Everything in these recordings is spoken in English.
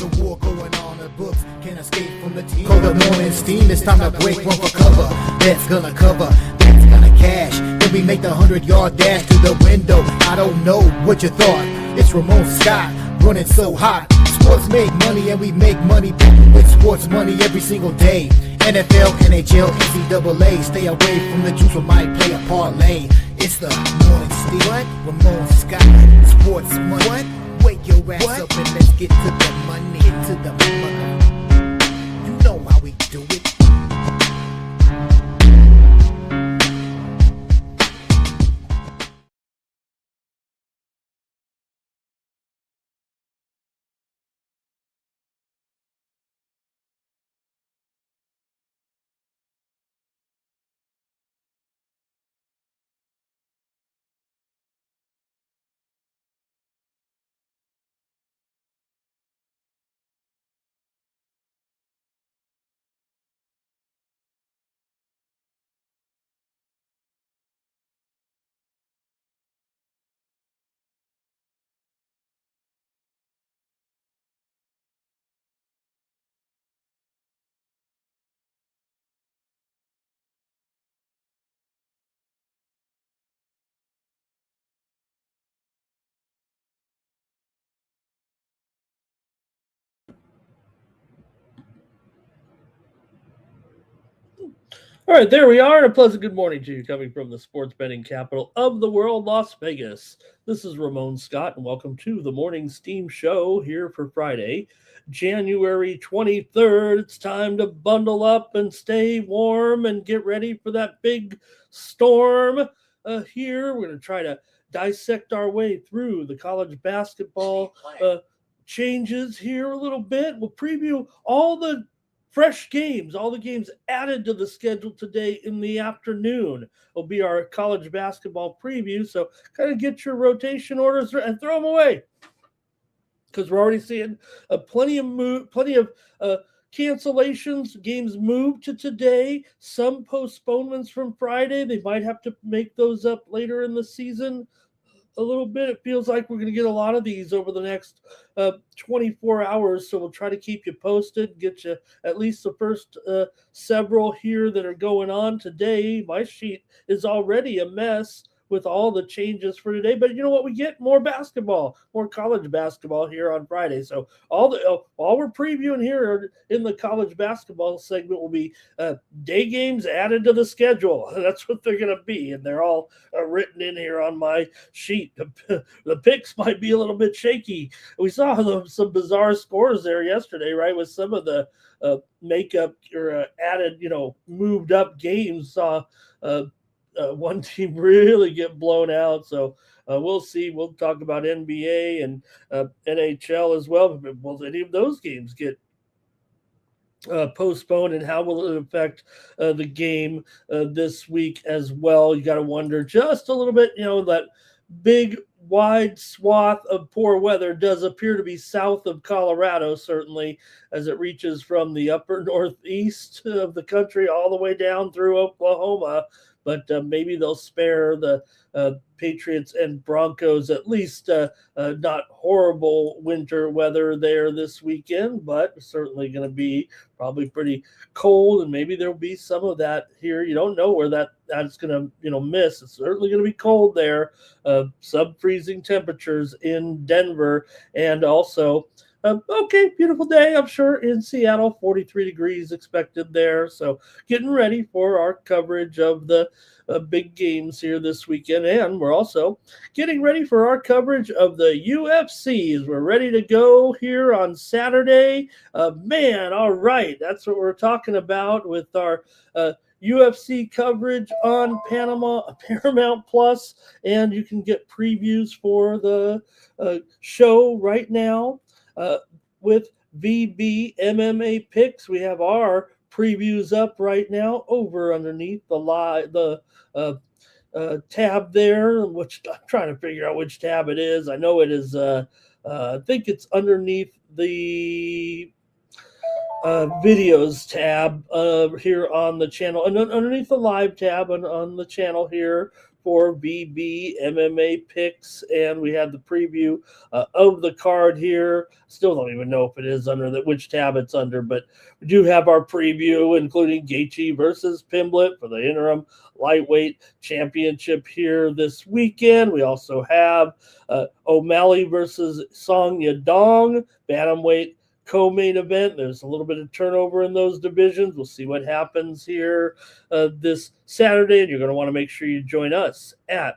the war going on. The books can't escape from the team. Call the morning steam, it's time to break, run for cover. That's gonna cover, that's gonna cash. Then we make the 100-yard dash to the window. I don't know what you thought. It's Ramon Scott, running so hot. Sports make money and we make money with sports money every single day. NFL, NHL, NCAA. Stay away from the juice, we might play a parlay. It's the morning steam. What? Ramon Scott, sports money. What? Wake your ass up and let's get to the money. Get to the money. You know how we do it. All right, there we are. And a pleasant good morning to you coming from the sports betting capital of the world, Las Vegas. This is Ramon Scott, and welcome to the Morning Steam Show here for Friday, January 23rd. It's time to bundle up and stay warm and get ready for that big storm here. We're going to try to dissect our way through the college basketball changes here a little bit. We'll preview all the fresh games, all the games added to the schedule today in the afternoon will be our college basketball preview. So kind of get your rotation orders and throw them away, because we're already seeing plenty of cancellations. Games moved to today. Some postponements from Friday. They might have to make those up later in the season a little bit. It feels like we're going to get a lot of these over the next 24 hours, so we'll try to keep you posted, get you at least the first several here that are going on today. My sheet is already a mess with all the changes for today, but you know what? We get more basketball, more college basketball here on Friday. So all we're previewing here in the college basketball segment will be day games added to the schedule. That's what they're going to be, and they're all written in here on my sheet. The picks might be a little bit shaky. We saw some bizarre scores there yesterday, right? With some of the makeup or added, moved up games. Saw one team really get blown out. So we'll see. We'll talk about NBA and NHL as well. Will any of those games get postponed, and how will it affect the game this week as well? You got to wonder just a little bit. That big wide swath of poor weather does appear to be south of Colorado, certainly, as it reaches from the upper northeast of the country all the way down through Oklahoma. But maybe they'll spare the Patriots and Broncos at least not horrible winter weather there this weekend, but certainly going to be probably pretty cold, and maybe there'll be some of that here. You don't know where that's going to miss. It's certainly going to be cold there, sub-freezing temperatures in Denver, and also beautiful day, I'm sure, in Seattle, 43 degrees expected there. So getting ready for our coverage of the big games here this weekend. And we're also getting ready for our coverage of the UFCs. We're ready to go here on Saturday. All right. That's what we're talking about with our UFC coverage on Paramount Plus, and you can get previews for the show right now. With VB MMA picks, we have our previews up right now over underneath the tab there, which I'm trying to figure out which tab it is. I know it is. I think it's underneath the videos tab here on the channel, and underneath the live tab on the channel here for VB MMA picks, and we had the preview of the card here. Still don't even know if it is under which tab it's under, but we do have our preview, including Gaethje versus Pimblett for the interim lightweight championship here this weekend. We also have O'Malley versus Song Yadong, bantamweight co-main event. There's a little bit of turnover in those divisions. We'll see what happens here this Saturday, and you're going to want to make sure you join us at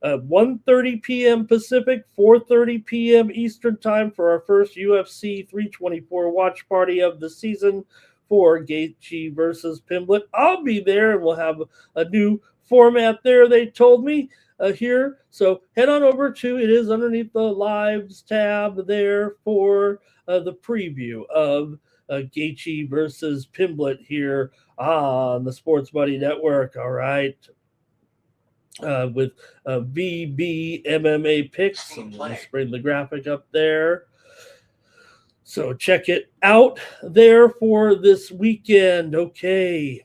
1:30 p.m. Pacific, 4:30 p.m. Eastern time for our first UFC 324 watch party of the season for Gaethje versus Pimblett. I'll be there, and we'll have a new format there, they told me. Here. So head on over to, it is underneath the lives tab there for the preview of Gaethje versus Pimblett here on the Sports Buddy Network. All right. With VB MMA picks. I'm going to bring the graphic up there. So check it out there for this weekend. Okay.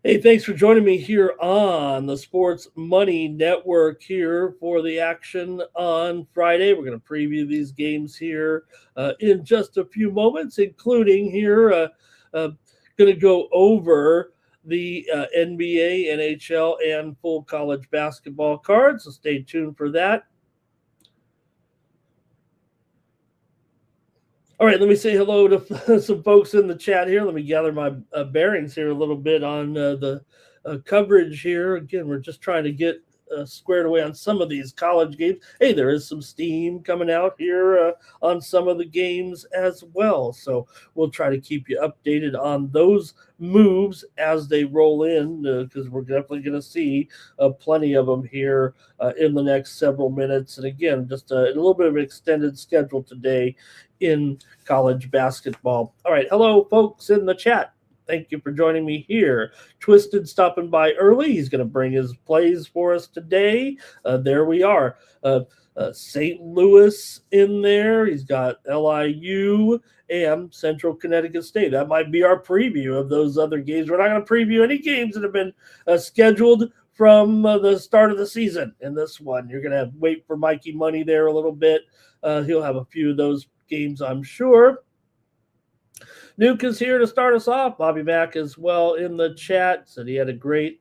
Hey, thanks for joining me here on the Sports Money Network here for the action on Friday. We're going to preview these games here in just a few moments, including here going to go over the NBA, NHL, and full college basketball cards. So stay tuned for that. All right, let me say hello to some folks in the chat here. Let me gather my bearings here a little bit on the coverage here. Again, we're just trying to get squared away on some of these college games. Hey, there is some steam coming out here on some of the games as well. So we'll try to keep you updated on those moves as they roll in, because we're definitely going to see plenty of them here in the next several minutes. And again, just a little bit of an extended schedule today in college basketball. All right. Hello, folks in the chat. Thank you for joining me here. Twisted stopping by early. He's going to bring his plays for us today. There we are. St. Louis in there. He's got LIU and Central Connecticut State. That might be our preview of those other games. We're not going to preview any games that have been scheduled from the start of the season in this one. You're going to have to wait for Mikey Money there a little bit. He'll have a few of those games, I'm sure. Nuke is here to start us off. Bobby Mack as well in the chat. Said he had a great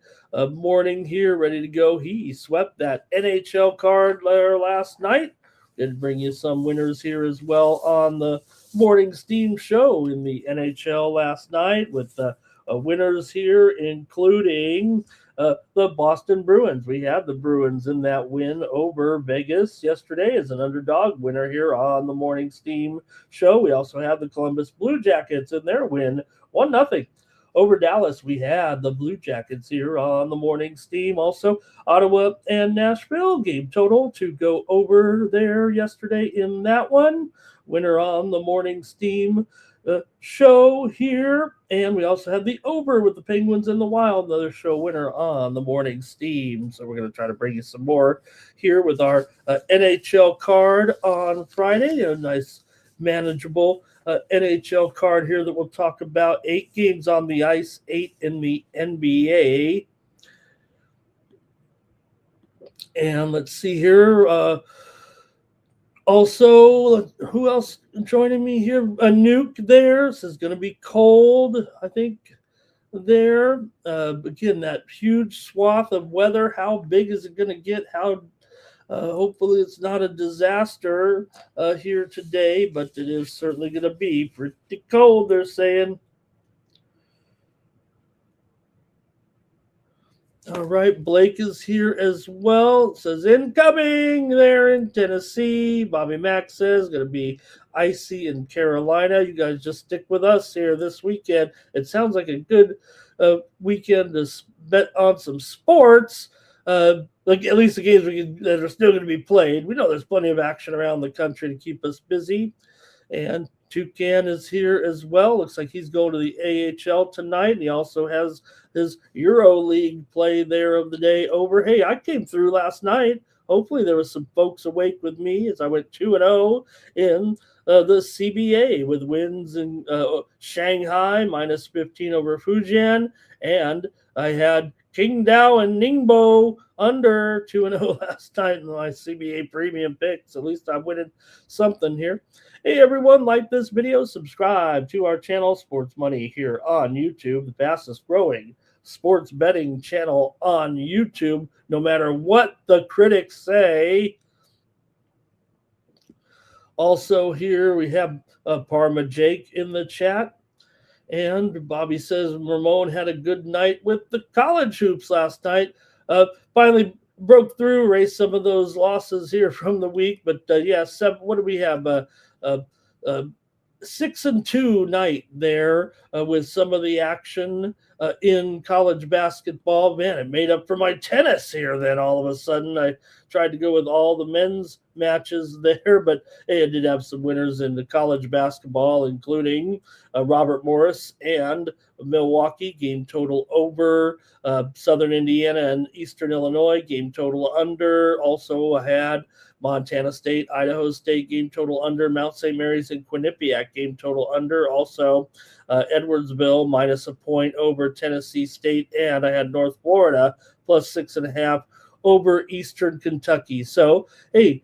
morning here, ready to go. He swept that NHL card there last night. Did bring you some winners here as well on the Morning Steam show in the NHL last night with winners here, including the Boston Bruins. We have the Bruins in that win over Vegas yesterday as an underdog winner here on the Morning Steam show. We also have the Columbus Blue Jackets in their win 1-0 over Dallas. We had the Blue Jackets here on the Morning Steam. Also, Ottawa and Nashville game total to go over there yesterday in that one. Winner on the Morning Steam show here. And we also had the over with the Penguins and the Wild, another show winner on the Morning Steam. So we're going to try to bring you some more here with our NHL card on Friday. A nice manageable NHL card here that we'll talk about. 8 games on the ice, 8 in the NBA. And let's see here. Also, who else joining me here? A Nuke there. This is going to be cold, I think, there. Again, that huge swath of weather. How big is it going to get? Hopefully it's not a disaster here today, but it is certainly going to be pretty cold, they're saying. All right, Blake is here as well. It says incoming there in Tennessee. Bobby Mack says going to be icy in Carolina. You guys just stick with us here this weekend. It sounds like a good weekend to bet on some sports. Like at least the games that are still going to be played. We know there's plenty of action around the country to keep us busy. And Toucan is here as well. Looks like he's going to the AHL tonight. And he also has his Euro League play there of the day over. Hey, I came through last night. Hopefully there was some folks awake with me as I went 2-0 in the CBA with wins in Shanghai, -15 over Fujian. And I had Qingdao and Ningbo under 2-0 last night in my CBA premium picks. At least I'm winning something here. Hey everyone, like this video, subscribe to our channel, Sports Money, here on YouTube, the fastest growing sports betting channel on YouTube, no matter what the critics say. Also here we have Parma Jake in the chat. And Bobby says Ramon had a good night with the college hoops last night. Finally broke through, erased some of those losses here from the week. But what do we have? 6-2 night there with some of the action in college basketball. Man, it made up for my tennis here. Then all of a sudden, I tried to go with all the men's matches there, but hey, I did have some winners in the college basketball, including Robert Morris and Milwaukee, game total over. Southern Indiana and Eastern Illinois, game total under. Also had Montana State, Idaho State, game total under. Mount St. Mary's and Quinnipiac, game total under. Also, Edwardsville minus a point over Tennessee State. And I had North Florida plus 6.5 over Eastern Kentucky. So, hey,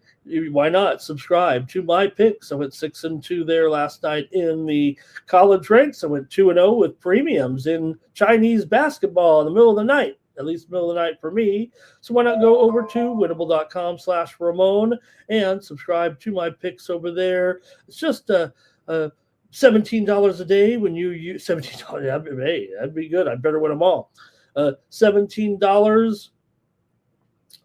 why not subscribe to my picks? I went 6-2 there last night in the college ranks. I went 2-0 with premiums in Chinese basketball in the middle of the night, at least middle of the night for me. So why not go over to winnable.com/Ramon and subscribe to my picks over there. It's just $17 a day when you use $17. Hey, that'd be good. I better win them all. $17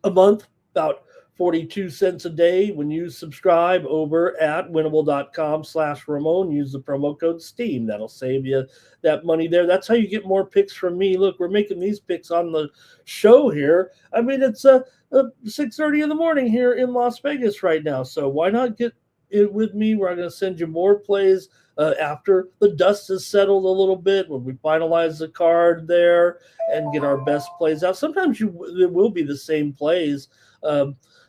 a month, about 42 cents a day when you subscribe over at winnable.com/Ramon. Use the promo code STEAM. That'll save you that money there. That's how you get more picks from me. Look, we're making these picks on the show here. I mean, it's 6:30 in the morning here in Las Vegas right now. So why not get it with me? We're going to send you more plays after the dust has settled a little bit, when we finalize the card there and get our best plays out. Sometimes it will be the same plays.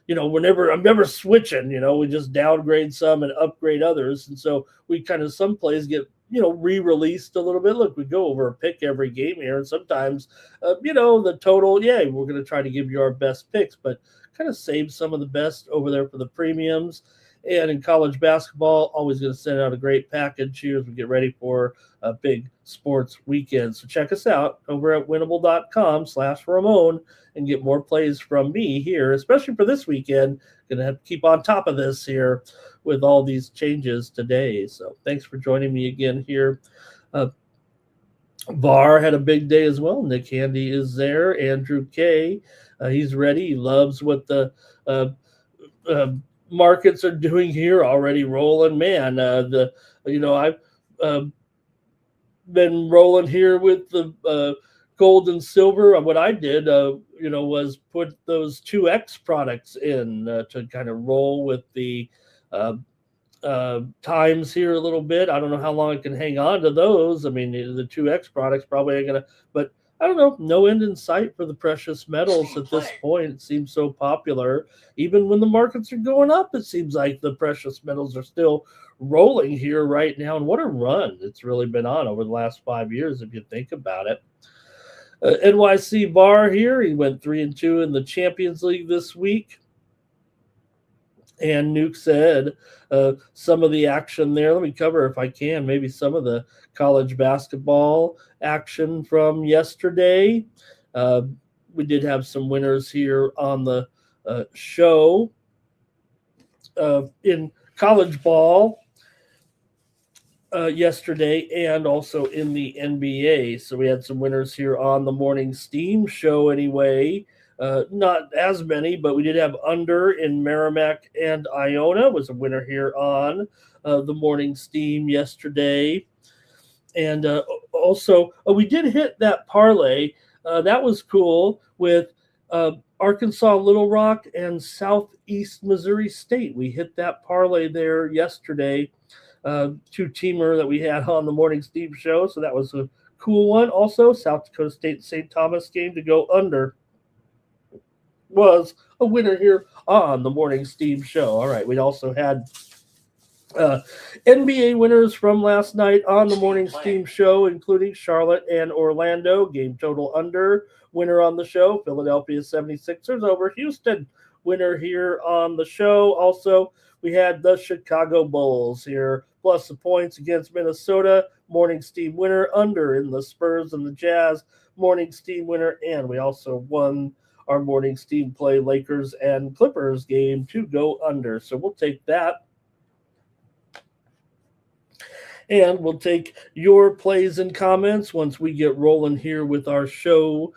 Whenever I'm never switching, we just downgrade some and upgrade others. And so we some plays get, re-released a little bit. Look, we go over a pick every game here. And sometimes, the total, we're going to try to give you our best picks, but kind of save some of the best over there for the premiums. And in college basketball, always going to send out a great package here as we get ready for a big sports weekend. So check us out over at winnable.com/Ramon and get more plays from me here, especially for this weekend. Going to have to keep on top of this here with all these changes today. So thanks for joining me again here. VAR had a big day as well. Nick Handy is there. Andrew K. He's ready. He loves what the markets are doing here, already rolling. Man, I've been rolling here with the gold and silver. What I did, was put those 2X products in to kind of roll with the times here a little bit. I don't know how long I can hang on to those. I mean, the 2X products probably ain't going to, but I don't know, no end in sight for the precious metals at this point. It seems so popular. Even when the markets are going up, it seems like the precious metals are still rolling here right now. And what a run it's really been on over the last 5 years, if you think about it. NYC VAR here, he went 3-2 in the Champions League this week. And Nuke said some of the action there. Let me cover, if I can, maybe some of the college basketball action from yesterday. We did have some winners here on the show in college ball yesterday, and also in the NBA. So we had some winners here on the Morning Steam show anyway. Not as many, but we did have under in Merrimack and Iona was a winner here on the Morning Steam yesterday. And also, we did hit that parlay. That was cool with Arkansas, Little Rock, and Southeast Missouri State. We hit that parlay there yesterday. Two-teamer that we had on the Morning Steam show. So that was a cool one. Also, South Dakota State St. Thomas game to go under was a winner here on the Morning Steam show. All right, we also had Uh, NBA winners from last night on the morning steam show, including Charlotte and Orlando. Game total under. Winner on the show, Philadelphia 76ers over Houston. Winner here on the show. Also, we had the Chicago Bulls here, plus the points against Minnesota. Morning steam winner under in the Spurs and the Jazz. Morning steam winner. And we also won our morning steam play Lakers and Clippers game to go under. So we'll take that. And we'll take your plays and comments once we get rolling here with our show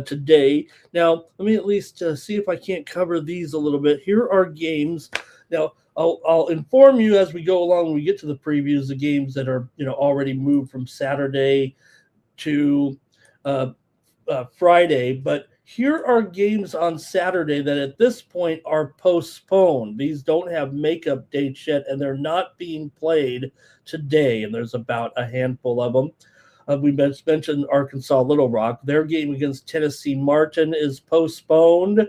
today. Now, let me at least see if I can't cover these a little bit. Here are games. Now, I'll inform you as we go along when we get to the previews, the games that are already moved from Saturday to Friday. But here are games on Saturday that at this point are postponed. These don't have makeup dates yet, and they're not being played today. And there's about a handful of them. We mentioned Arkansas Little Rock. Their game against Tennessee Martin is postponed.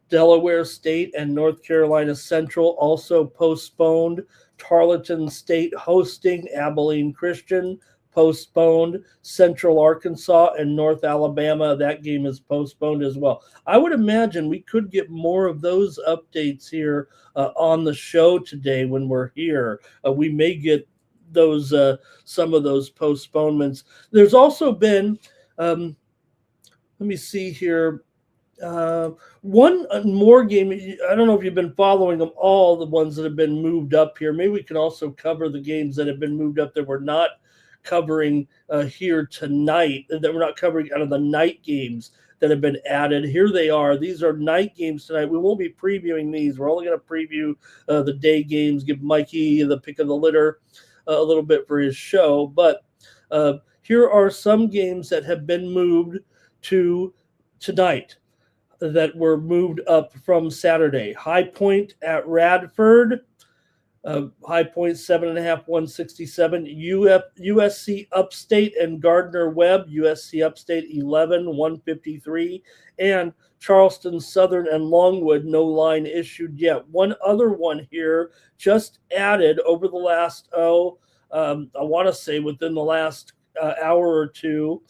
Delaware State and North Carolina Central also postponed. Tarleton State hosting Abilene Christian postponed. Central Arkansas and North Alabama, that game is postponed as well. I would imagine we could get more of those updates here on the show today when we're here. We may get those some of those postponements. There's also been, let me see here, one more game. I don't know if you've been following them all, the ones that have been moved up here. Maybe we can also cover the games that have been moved up that we're not covering here tonight, that we're not covering out of the night games that have been added. Here they are. These are night games tonight. We won't be previewing these. We're only going to preview the day games, give Mikey the pick of the litter a little bit for his show. But here are some games that have been moved to tonight that were moved up from Saturday. High Point at Radford. High Point 7.5, 167. USC Upstate and Gardner Webb. USC Upstate 11, 153. And Charleston Southern and Longwood, no line issued yet. One other one here just added over the last, I want to say within the last hour or two.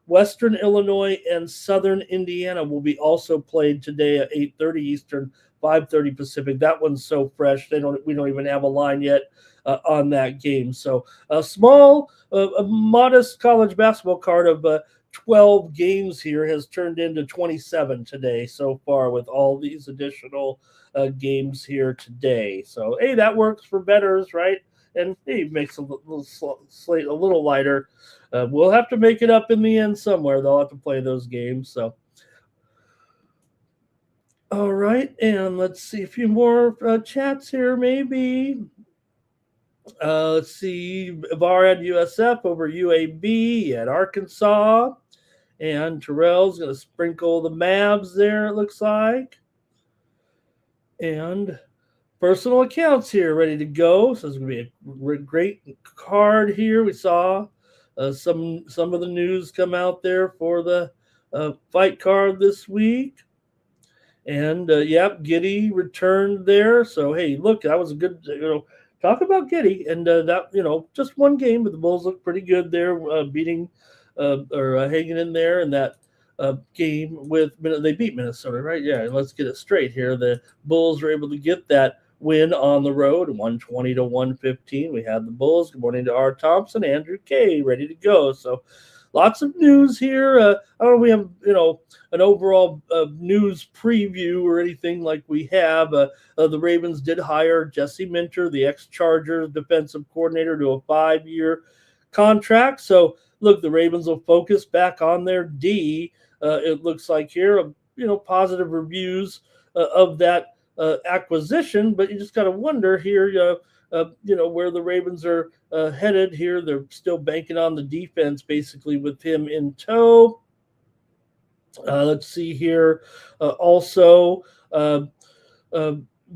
Western Illinois and Southern Indiana will be also played today at 8:30 Eastern, 5:30 Pacific. That one's so fresh. We don't even have a line yet on that game. So a small, a modest college basketball card of 12 games here has turned into 27 today so far with all these additional games here today. So, hey, that works for bettors, right? And hey, makes a little slate a little lighter. We'll have to make it up in the end somewhere. They'll have to play those games. So, all right, and let's see a few more chats here, maybe. Let's see, VAR at USF over UAB at Arkansas. And Terrell's going to sprinkle the Mavs there, it looks like. And personal accounts here ready to go. So it's going to be a great card here. We saw some of the news come out there for the fight card this week. And, Giddy returned there. So, hey, look, that was a good, talk about Giddy. And that, just one game, but the Bulls look pretty good there, beating or hanging in there in that game with, they beat Minnesota, right? Yeah, and let's get it straight here. The Bulls were able to get that win on the road, 120 to 115. We had the Bulls. Good morning to R. Thompson, Andrew K, ready to go. So, lots of news here. I don't know if we have, an overall news preview or anything like we have. The Ravens did hire Jesse Minter, the ex-Chargers defensive coordinator, to a 5-year contract. So, look, the Ravens will focus back on their D. It looks like here, positive reviews of that acquisition. But you just got to wonder here, where the Ravens are headed here. They're still banking on the defense, basically, with him in tow. Let's see here. Also,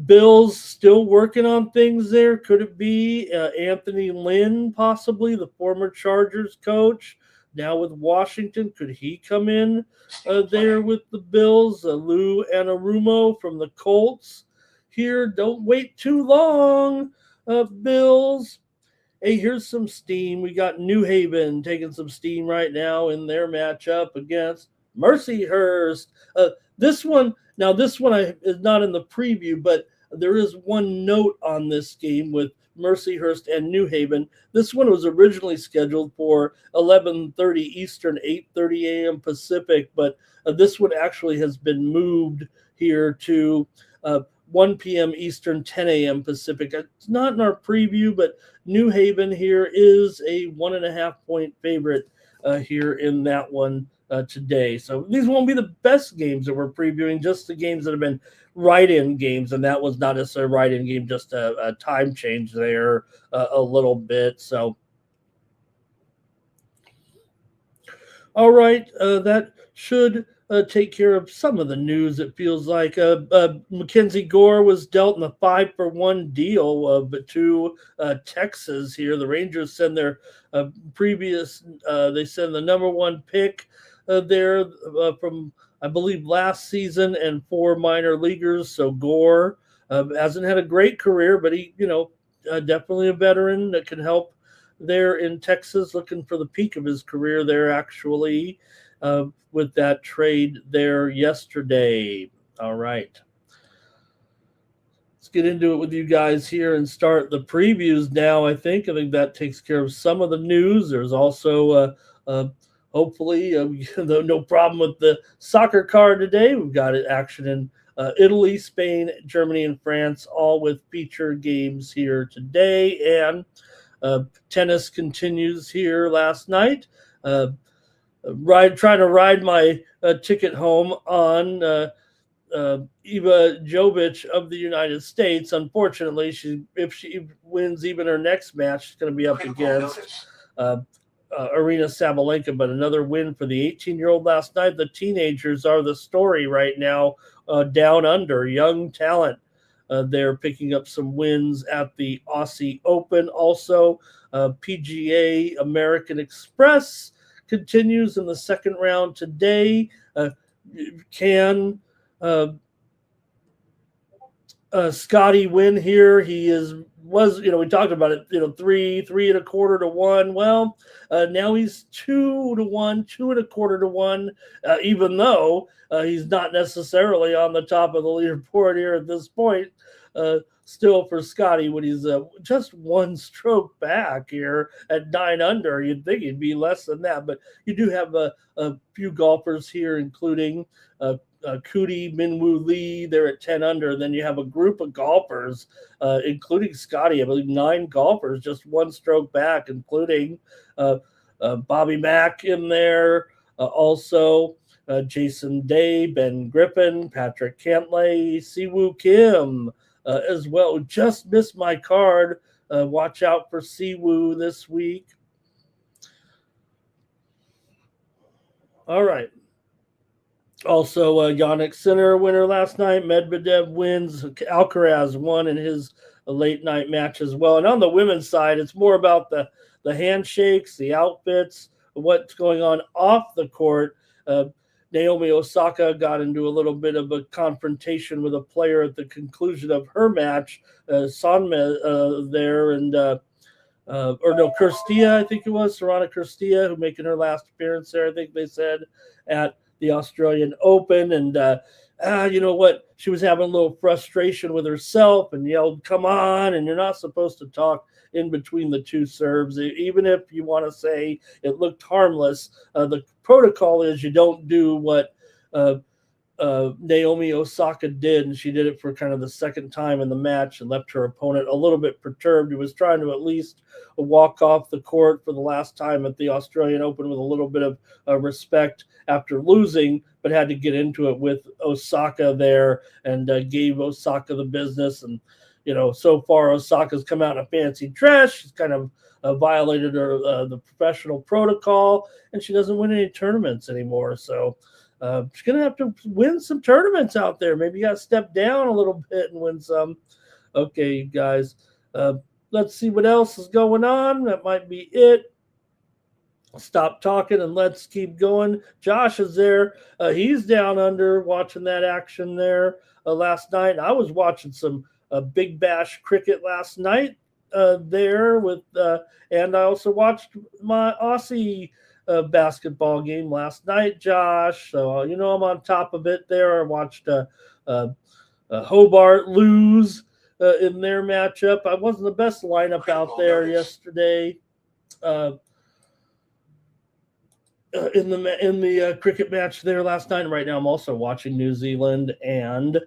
Bills still working on things there. Could it be Anthony Lynn, possibly, the former Chargers coach, now with Washington? Could he come in there with the Bills? Lou Anarumo from the Colts. here. Don't wait too long, Bills. Hey, here's some steam. We got New Haven taking some steam right now in their matchup against Mercyhurst. This one is not in the preview, but there is one note on this game with Mercyhurst and New Haven. This one was originally scheduled for 11:30 Eastern, 8:30 a.m. Pacific, but this one actually has been moved here to 1 p.m. Eastern, 10 a.m. Pacific. It's not in our preview, but New Haven here is a 1.5 point favorite here in that one today. So these won't be the best games that we're previewing, just the games that have been write-in games, and that was not necessarily a write-in game, just a time change there a little bit. So, all right, that should take care of some of the news. It feels like Mackenzie Gore was dealt in a 5-for-1 deal to Texas here. The Rangers send their they send the number one pick there from, I believe, last season and 4 minor leaguers. So Gore hasn't had a great career, but he, definitely a veteran that can help there in Texas, looking for the peak of his career there, actually, with that trade there yesterday. All right. Let's get into it with you guys here and start the previews now. I think that takes care of some of the news. There's also hopefully no problem with the soccer card today. We've got action in Italy, Spain, Germany, and France, all with feature games here today. And tennis continues here last night. Trying to ride my ticket home on Eva Jovic of the United States. Unfortunately, if she wins even her next match, she's going to be up against Arina Sabalenka. But another win for the 18-year-old last night. The teenagers are the story right now, down under, young talent. They're picking up some wins at the Aussie Open. Also, PGA American Express continues in the second round today. Can Scotty win here? We talked about it, 3.25 to 1. Well, now he's 2 to 1, 2.25 to 1, even though he's not necessarily on the top of the leaderboard here at this point. Still for Scotty, when he's just one stroke back here at 9 under, you'd think he'd be less than that. But you do have a few golfers here, including Cootie, Minwoo Lee, they're at 10 under. Then you have a group of golfers, including Scotty, I believe 9 golfers, just one stroke back, including Bobby Mack in there, also Jason Day, Ben Griffin, Patrick Cantlay, Siwoo Kim as well. Just missed my card. Watch out for Siwoo this week. All right. Also, Yannick Sinner winner last night. Medvedev wins. Alcaraz won in his late night match as well. And on the women's side, it's more about the handshakes, the outfits, what's going on off the court. Naomi Osaka got into a little bit of a confrontation with a player at the conclusion of her match. Sonme there and Kirstia, I think it was Sorana Kirstia, who making her last appearance there. I think they said at the Australian Open, and she was having a little frustration with herself and yelled, "Come on!" And you're not supposed to talk in between the two serves, even if you want to say it looked harmless. The protocol is you don't do what Naomi Osaka did, and she did it for kind of the second time in the match and left her opponent a little bit perturbed. He was trying to at least walk off the court for the last time at the Australian Open with a little bit of respect after losing, but had to get into it with Osaka there and gave Osaka the business. And so far Osaka's come out in a fancy dress. She's kind of violated her the professional protocol, and she doesn't win any tournaments anymore. So she's going to have to win some tournaments out there. Maybe you got to step down a little bit and win some. Okay, you guys. Let's see what else is going on. That might be it. stop talking and let's keep going. Josh is there. He's down under watching that action there last night. I was watching some Big Bash cricket last night there with, and I also watched my Aussie basketball game last night, Josh. So, I'm on top of it there. I watched Hobart lose in their matchup. I wasn't the best lineup out there yesterday. In the cricket match there last night. Right now, I'm also watching New Zealand and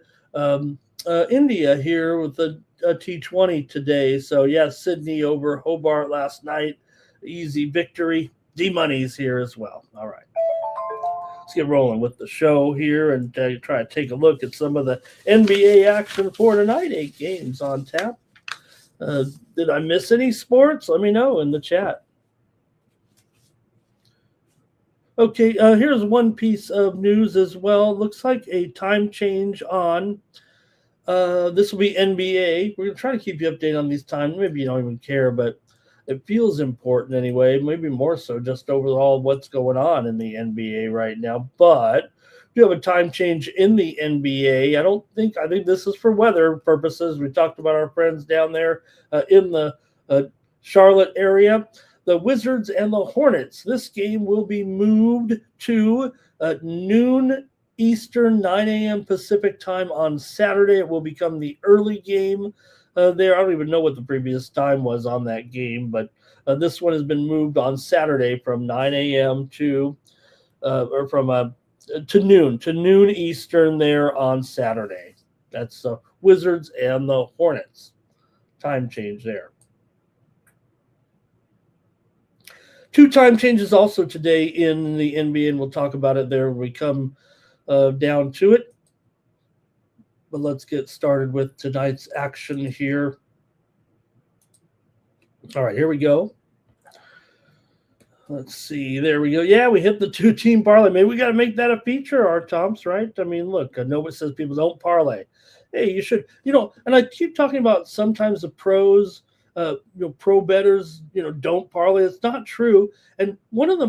India here with the T20 today. So yeah, Sydney over Hobart last night, easy victory. D-Money's here as well. All right, let's get rolling with the show here and try to take a look at some of the NBA action for tonight. 8 games on tap. Did I miss any sports? Let me know in the chat. Okay, here's one piece of news as well. Looks like a time change on, this will be NBA. We're going to try to keep you updated on these times. Maybe you don't even care, but it feels important anyway. Maybe more so just overall what's going on in the NBA right now. But we have a time change in the NBA. I think this is for weather purposes. We talked about our friends down there in the Charlotte area. The Wizards and the Hornets. This game will be moved to noon Eastern, 9 a.m. Pacific time on Saturday. It will become the early game there. I don't even know what the previous time was on that game, but this one has been moved on Saturday from 9 a.m. to noon Eastern there on Saturday. That's the Wizards and the Hornets. Time change there. 2 time changes also today in the NBA, and we'll talk about it there when we come down to it. But let's get started with tonight's action here. All right, here we go. Let's see. There we go. Yeah, we hit the 2-team parlay. Maybe we got to make that a feature, our Toms, right? I mean, look, I know it says people don't parlay. Hey, you should, and I keep talking about sometimes the pros – pro bettors, don't parlay. It's not true. And one of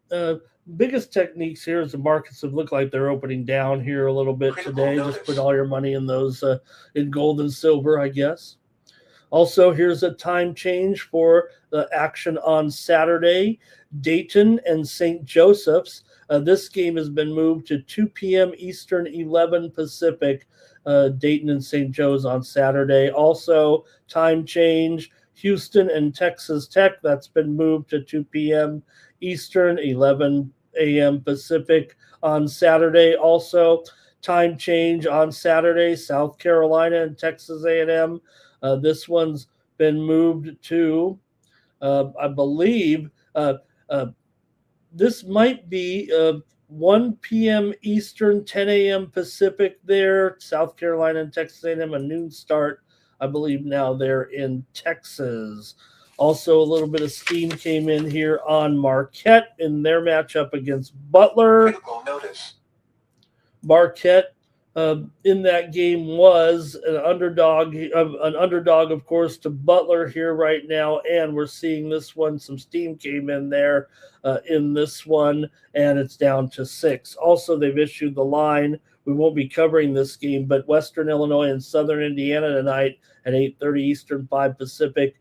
the biggest techniques here is the markets have looked like they're opening down here a little bit today. Just put all your money in those in gold and silver, I guess. Also, here's a time change for the action on Saturday. Dayton and St. Joseph's. This game has been moved to 2 p.m. Eastern, 11 Pacific. Dayton and St. Joe's on Saturday. Also, time change, Houston and Texas Tech. That's been moved to 2 p.m. Eastern, 11 a.m. Pacific on Saturday. Also, time change on Saturday, South Carolina and Texas A&M. This one's been moved to, I believe, this might be 1 p.m. Eastern, 10 a.m. Pacific there. South Carolina and Texas A&M, a noon start, I believe now they're in Texas. Also, a little bit of steam came in here on Marquette in their matchup against Butler. Marquette in that game was an underdog, of course, to Butler here right now, and we're seeing this one. Some steam came in there in this one, and it's down to 6. Also, they've issued the line. We won't be covering this game, but Western Illinois and Southern Indiana tonight at 8:30 Eastern, 5 Pacific.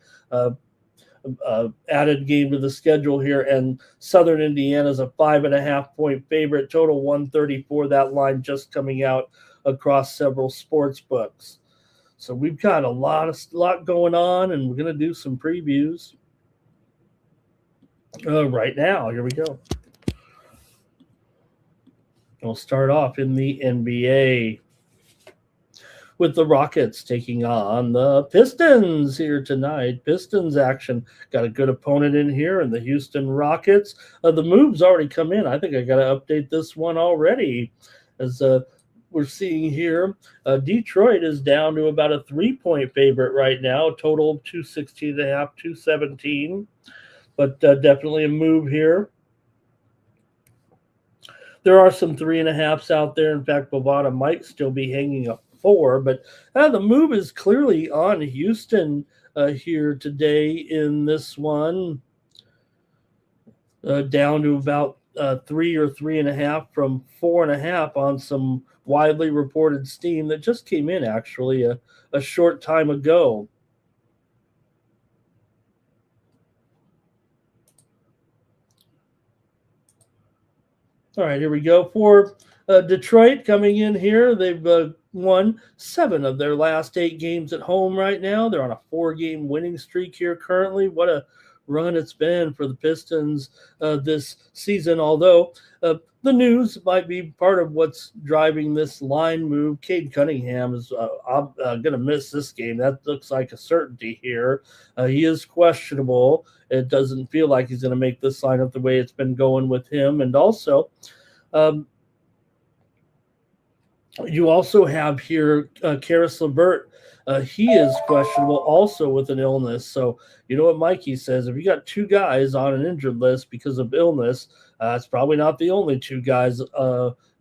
Added game to the schedule here, and Southern Indiana is a 5.5-point favorite. Total 134. That line just coming out across several sports books. So we've got a lot going on, and we're going to do some previews right now. Here we go. We'll start off in the NBA with the Rockets taking on the Pistons here tonight. Pistons action. Got a good opponent in here in the Houston Rockets. The move's already come in. I think I got to update this one already. As we're seeing here, Detroit is down to about a 3-point favorite right now. Total of 216.5, 217. But definitely a move here. There are some 3.5s out there. In fact, Bovada might still be hanging a 4, but the move is clearly on Houston here today in this one. down to about 3 or 3.5 from 4.5 on some widely reported steam that just came in actually a short time ago. All right, here we go for Detroit coming in here. They've won 7 of their last 8 games at home right now. They're on a 4-game winning streak here currently. What a run it's been for the Pistons this season, although the news might be part of what's driving this line move. Cade Cunningham is going to miss this game. That looks like a certainty here. He is questionable. It doesn't feel like he's going to make this lineup the way it's been going with him. And also, you also have here Karis LeVert. He is questionable also with an illness. So, you know what Mikey says, if you got 2 guys on an injured list because of illness, it's probably not the only 2 guys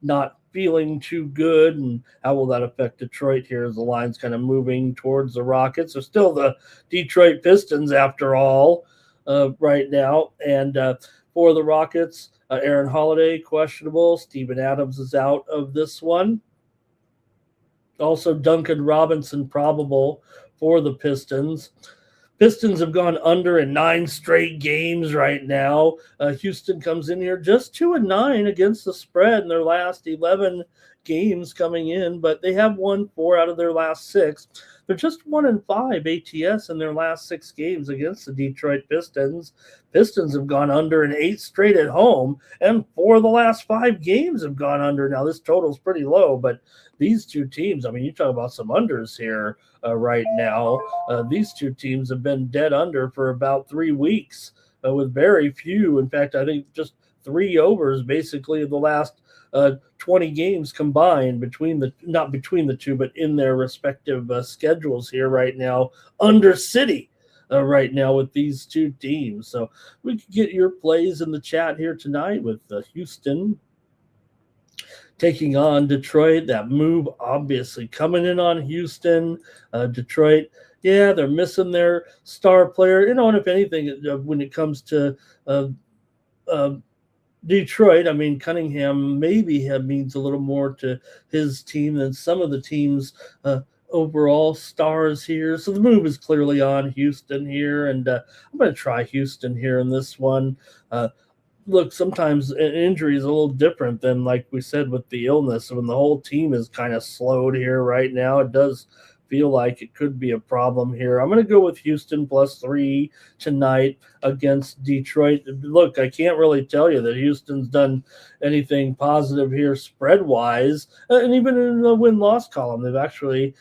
not feeling too good. And how will that affect Detroit here as the line's kind of moving towards the Rockets? They're still the Detroit Pistons after all right now. And for the Rockets, Aaron Holiday, questionable. Steven Adams is out of this one. Also, Duncan Robinson probable for the Pistons. Pistons have gone under in 9 straight games right now. Houston comes in here just 2-9 against the spread in their last 11 games coming in, but they have won 4 out of their last 6. They're just 1-5 ATS in their last 6 games against the Detroit Pistons. Pistons have gone under in 8 straight at home, and 4 of the last 5 games have gone under. Now, this total is pretty low, but these 2 teams, I mean, you talk about some unders here right now. These 2 teams have been dead under for about 3 weeks with very few. In fact, I think just 3 overs basically in the last 20 games combined between the, not between the 2, but in their respective schedules here right now, under City right now with these 2 teams. So we could get your plays in the chat here tonight with Houston taking on Detroit. That move obviously coming in on Houston. Detroit, yeah, they're missing their star player. You know, and if anything, when it comes to Detroit, I mean, Cunningham maybe means a little more to his team than some of the team's overall stars here. So the move is clearly on Houston here, and I'm going to try Houston here in this one. Look, sometimes an injury is a little different than, like we said, with the illness. When the whole team is kind of slowed here right now, it does feel like it could be a problem here. I'm going to go with Houston +3 tonight against Detroit. Look, I can't really tell you that Houston's done anything positive here spread-wise. And even in the win-loss column, they've actually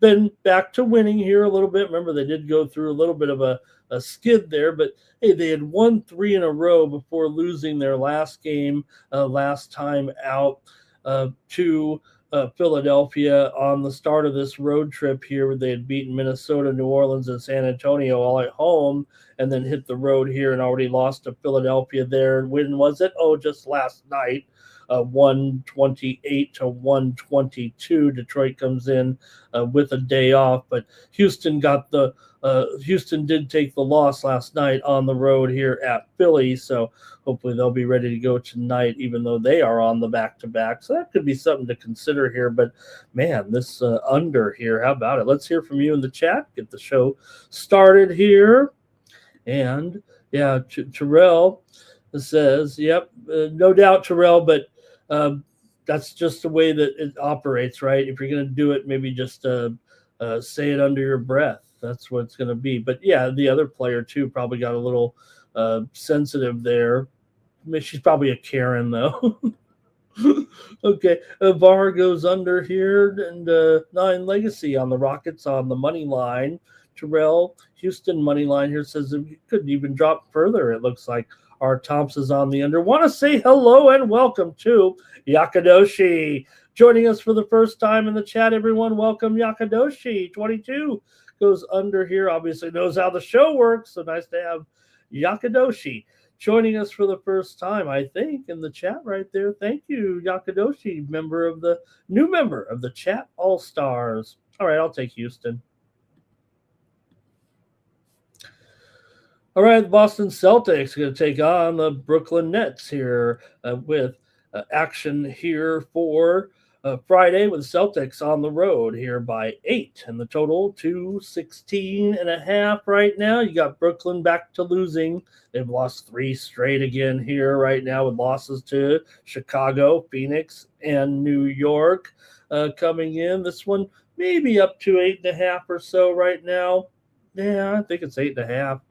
been back to winning here a little bit. Remember, they did go through a little bit of a skid there, but hey, they had won 3 in a row before losing their last game last time out to Philadelphia on the start of this road trip here, where they had beaten Minnesota, New Orleans, and San Antonio all at home, and then hit the road here and already lost to Philadelphia there. When was it? Oh, just last night. 128 to 122. Detroit comes in with a day off, but Houston did take the loss last night on the road here at Philly, so hopefully they'll be ready to go tonight, even though they are on the back-to-back. So that could be something to consider here. But man, this under here, how about it? Let's hear from you in the chat. Get the show started here. And yeah, Terrell says, yep, no doubt, Terrell, but that's just the way that it operates, right? If you're going to do it, maybe just say it under your breath. That's what it's going to be. But yeah, the other player too probably got a little sensitive there. I mean, she's probably a Karen though. Okay, VAR goes under here, and 9 Legacy on the Rockets on the money line. Terrell, Houston money line here says it could even drop further. It looks like our Thompson's on the under. Want to say hello and welcome to Yakadoshi. Joining us for the first time in the chat, everyone. Welcome, Yakadoshi. 22 goes under here. Obviously knows how the show works, so nice to have Yakadoshi joining us for the first time, I think, in the chat right there. Thank you, Yakadoshi, new member of the Chat All-Stars. All right, I'll take Houston. All right, the Boston Celtics are going to take on the Brooklyn Nets here with action here for Friday with Celtics on the road here by 8 and the total 216.5 right now. You got Brooklyn back to losing. They've lost 3 straight again here right now with losses to Chicago, Phoenix, and New York coming in. This one maybe up to 8.5 or so right now. Yeah, I think it's 8.5.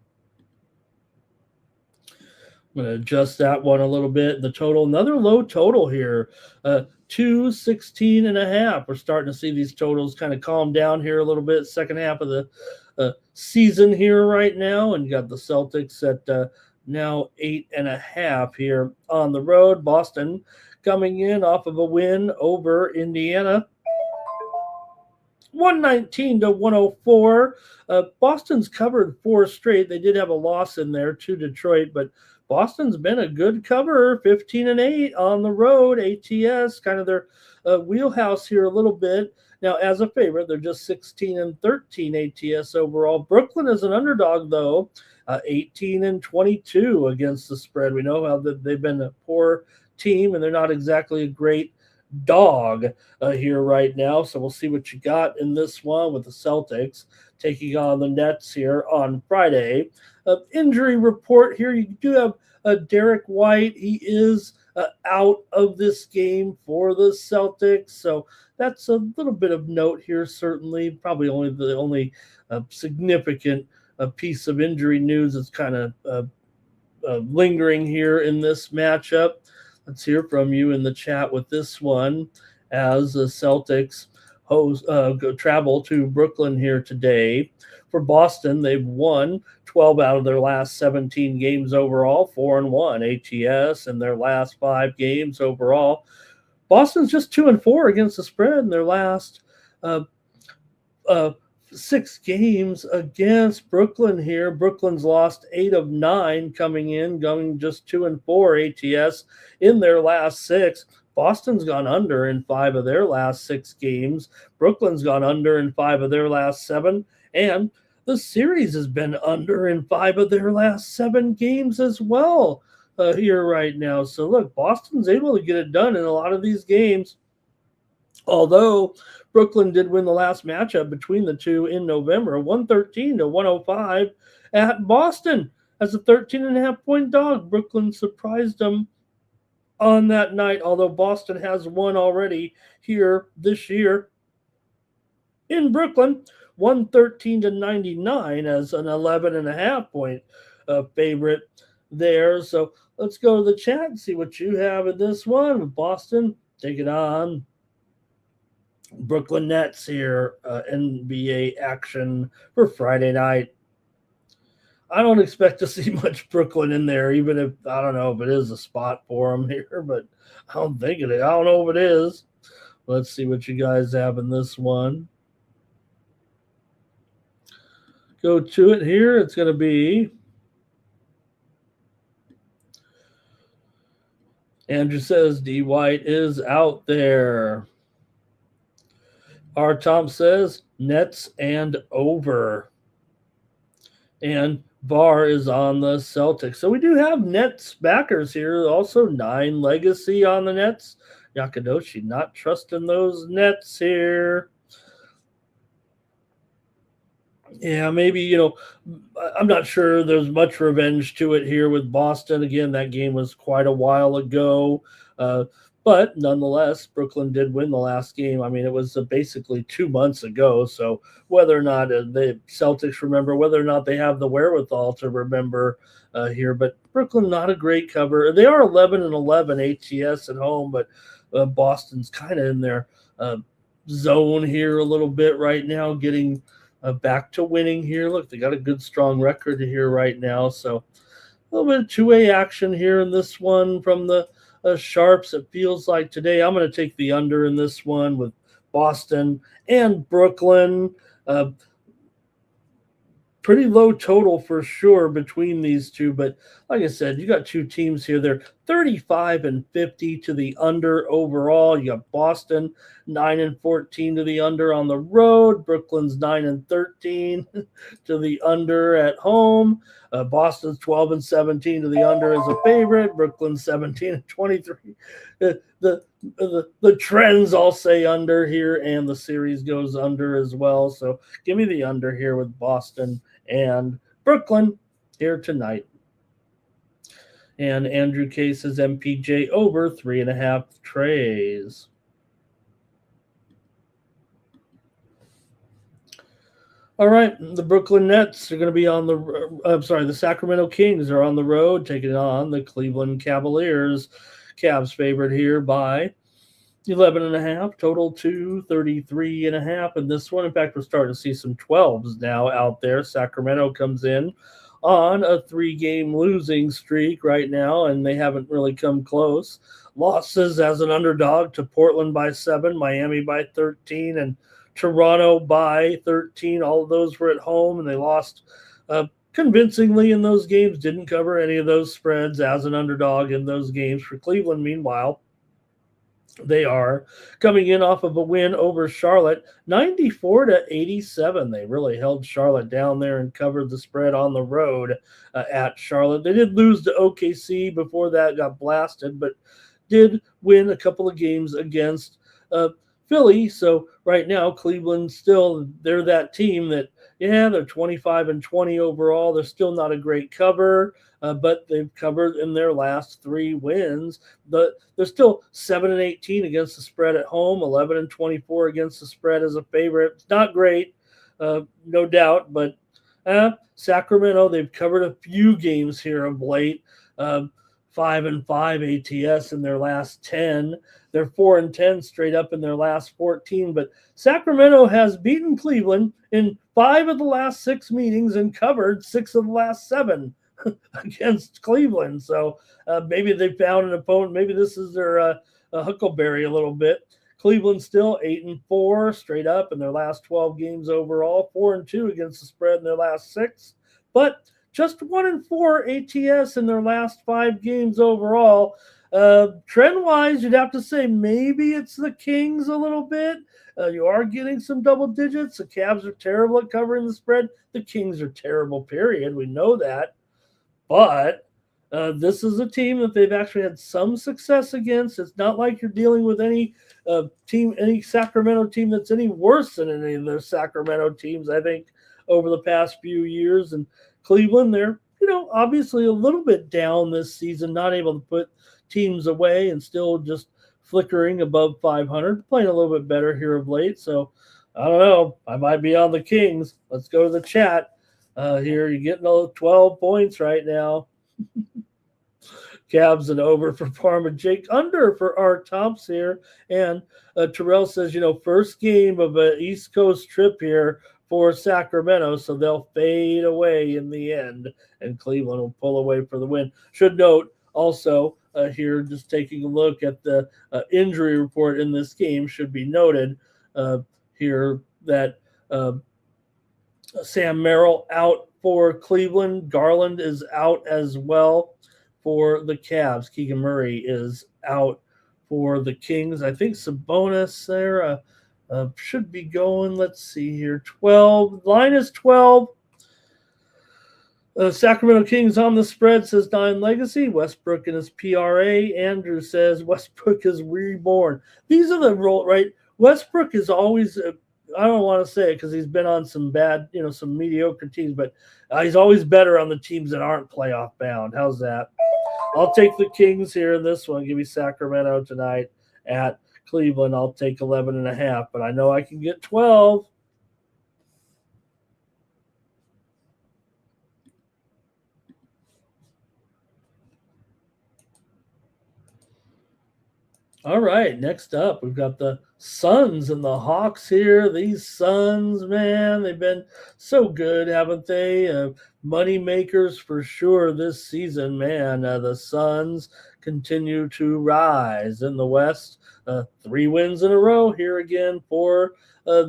I'm going to adjust that one a little bit. The total, another low total here, 216.5. We're starting to see these totals kind of calm down here a little bit. Second half of the season here right now, and you got the Celtics at now 8.5 here on the road. Boston coming in off of a win over Indiana. 119-104. Boston's covered 4 straight. They did have a loss in there to Detroit, but Boston's been a good cover, 15-8 on the road. ATS, kind of their wheelhouse here a little bit. Now, as a favorite, they're just 16-13 ATS overall. Brooklyn is an underdog, though, 18-22 against the spread. We know how they've been a poor team, and they're not exactly a great dog here right now. So we'll see what you got in this one with the Celtics taking on the Nets here on Friday. Injury report here. You do have Derek White. He is out of this game for the Celtics. So that's a little bit of note here, certainly. Probably the only significant piece of injury news that's kind of lingering here in this matchup. Let's hear from you in the chat with this one as the Celtics travel to Brooklyn here today. For Boston, they've won 12 out of their last 17 games overall, 4-1 ATS in their last 5 games overall. Boston's just 2-4 against the spread in their last 6 games against Brooklyn here. Brooklyn's lost 8 of 9 coming in, going just 2-4 ATS in their last 6. Boston's gone under in 5 of their last 6 games. Brooklyn's gone under in 5 of their last 7. And the series has been under in 5 of their last 7 games as well here right now. So look, Boston's able to get it done in a lot of these games. Although Brooklyn did win the last matchup between the two in November, 113-105 at Boston as a 13.5-point dog. Brooklyn surprised them on that night, although Boston has won already here this year in Brooklyn, 113-99 as an 11.5-point favorite there. So let's go to the chat and see what you have in this one with Boston. Take it on Brooklyn Nets here, NBA action for Friday night. I don't expect to see much Brooklyn in there, even if, I don't know if it is a spot for them here, but I don't think it is. I don't know if it is. Let's see what you guys have in this one. Go to it here. It's going to be Andrew says D. White is out there. R. Tom says Nets and over. And Bar is on the Celtics. So we do have Nets backers here. Also 9 legacy on the Nets. Yakadoshi not trusting those Nets here. Yeah, maybe, I'm not sure there's much revenge to it here with Boston. Again, that game was quite a while ago. But nonetheless, Brooklyn did win the last game. I mean, it was basically 2 months ago. So whether or not the Celtics remember, whether or not they have the wherewithal to remember here. But Brooklyn, not a great cover. They are 11-11 ATS at home, but Boston's kind of in their zone here a little bit right now, getting back to winning here. Look, they got a good, strong record here right now. So a little bit of two-way action here in this one from the Sharps. It feels like today I'm going to take the under in this one with Boston and Brooklyn. Pretty low total for sure between these two, but like I said, you got two teams here. They're 35-50 to the under overall. You got Boston 9-14 to the under on the road. Brooklyn's 9-13 to the under at home. Boston's 12-17 to the under as a favorite. Brooklyn's 17-23. The trends all say under here, and the series goes under as well. So give me the under here with Boston and Brooklyn here tonight. And Andrew K says MPJ over 3.5 trays. All right, the Brooklyn Nets are going to be on the Sacramento Kings are on the road taking on the Cleveland Cavaliers. Cavs favored here by 11.5, total 233.5 in this one. In fact, we're starting to see some 12s now out there. Sacramento comes in on a 3-game losing streak right now, and they haven't really come close. Losses as an underdog to Portland by 7, Miami by 13, and Toronto by 13. All of those were at home, and they lost convincingly in those games. Didn't cover any of those spreads as an underdog in those games. For Cleveland, meanwhile, they are coming in off of a win over Charlotte, 94-87. They really held Charlotte down there and covered the spread on the road at Charlotte. They did lose to OKC before that, got blasted, but did win a couple of games against Philly. So right now, Cleveland still, they're that team that, yeah, they're 25-20 overall. They're still not a great cover, but they've covered in their last 3 wins. They're still 7-18 against the spread at home, 11-24 against the spread as a favorite. It's not great, no doubt, but Sacramento, they've covered a few games here of late. 5-5 ATS in their last 10. They're 4-10 straight up in their last 14. But Sacramento has beaten Cleveland in 5 of the last 6 meetings and covered 6 of the last 7 against Cleveland. So maybe they found an opponent. Maybe this is their huckleberry a little bit. Cleveland still 8-4 straight up in their last 12 games overall. 4-2 against the spread in their last 6. But just 1-4 ATS in their last 5 games overall. Trend-wise, you'd have to say maybe it's the Kings a little bit. You are getting some double digits. The Cavs are terrible at covering the spread. The Kings are terrible, period. We know that. But this is a team that they've actually had some success against. It's not like you're dealing with any any Sacramento team that's any worse than any of their Sacramento teams, I think, over the past few years. And Cleveland, they're, obviously a little bit down this season, not able to put teams away and still just flickering above 500, playing a little bit better here of late. So I don't know. I might be on the Kings. Let's go to the chat here. You're getting 12 points right now. Cavs and over for Parma. Jake under for Art Tomps here. And Terrell says, first game of an East Coast trip here for Sacramento, so they'll fade away in the end, and Cleveland will pull away for the win. Should note also here, just taking a look at the injury report in this game, should be noted here that Sam Merrill out for Cleveland. Garland is out as well for the Cavs. Keegan Murray is out for the Kings. I think Sabonis there should be going. Let's see here. 12. Line is 12. Sacramento Kings on the spread, says Nine Legacy. Westbrook in his PRA. Andrew says Westbrook is reborn. These are the role, right? Westbrook is always, I don't want to say it because he's been on some bad, some mediocre teams, but he's always better on the teams that aren't playoff bound. How's that? I'll take the Kings here in this one. Give me Sacramento tonight at Cleveland. I'll take 11.5, but I know I can get 12. All right, next up, we've got the Suns and the Hawks here. These Suns, man, they've been so good, haven't they? Money makers for sure this season, man. The Suns continue to rise in the West. 3 wins in a row here again for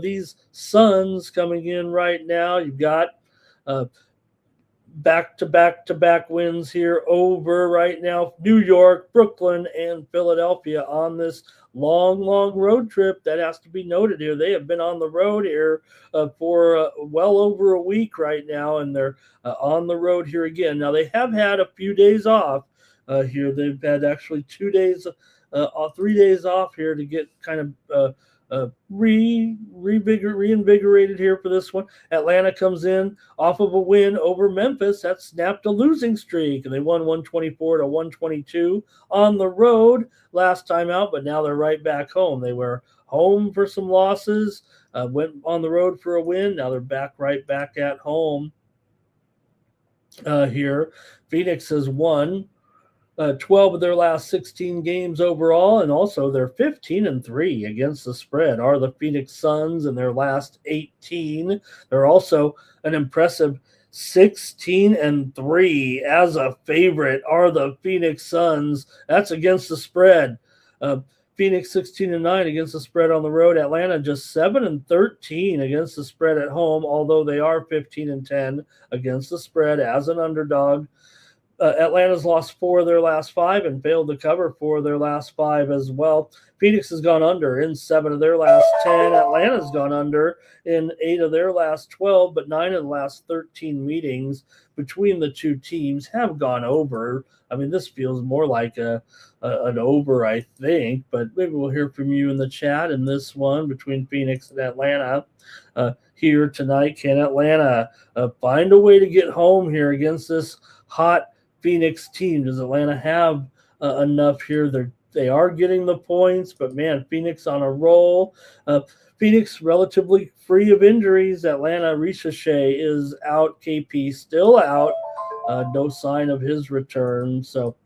these Suns coming in right now. You've got back-to-back-to-back wins here over right now New York, Brooklyn, and Philadelphia on this long road trip. That has to be noted here. They have been on the road here for well over a week right now, and they're on the road here again. Now, they have had a few days off here. They've had actually 3 days off here to get kind of reinvigorated here for this one. Atlanta comes in off of a win over Memphis. That snapped a losing streak, and they won 124-122 on the road last time out, but now they're right back home. They were home for some losses, went on the road for a win. Now they're right back at home here. Phoenix has won 12 of their last 16 games overall, and also they're 15-3 against the spread are the Phoenix Suns in their last 18. They're also an impressive 16-3 as a favorite are the Phoenix Suns. That's against the spread. Phoenix 16-9 against the spread on the road. Atlanta just 7-13 against the spread at home, although they are 15-10 against the spread as an underdog. Atlanta's lost 4 of their last 5 and failed to cover 4 of their last 5 as well. Phoenix has gone under in 7 of their last 10. Atlanta's gone under in 8 of their last 12, but 9 of the last 13 meetings between the two teams have gone over. I mean, this feels more like an over, I think, but maybe we'll hear from you in the chat in this one between Phoenix and Atlanta here tonight. Can Atlanta find a way to get home here against this hot Phoenix team? Does Atlanta have enough here? They are getting the points, but man, Phoenix on a roll. Phoenix relatively free of injuries. Atlanta, Ricochet is out. KP still out. No sign of his return. So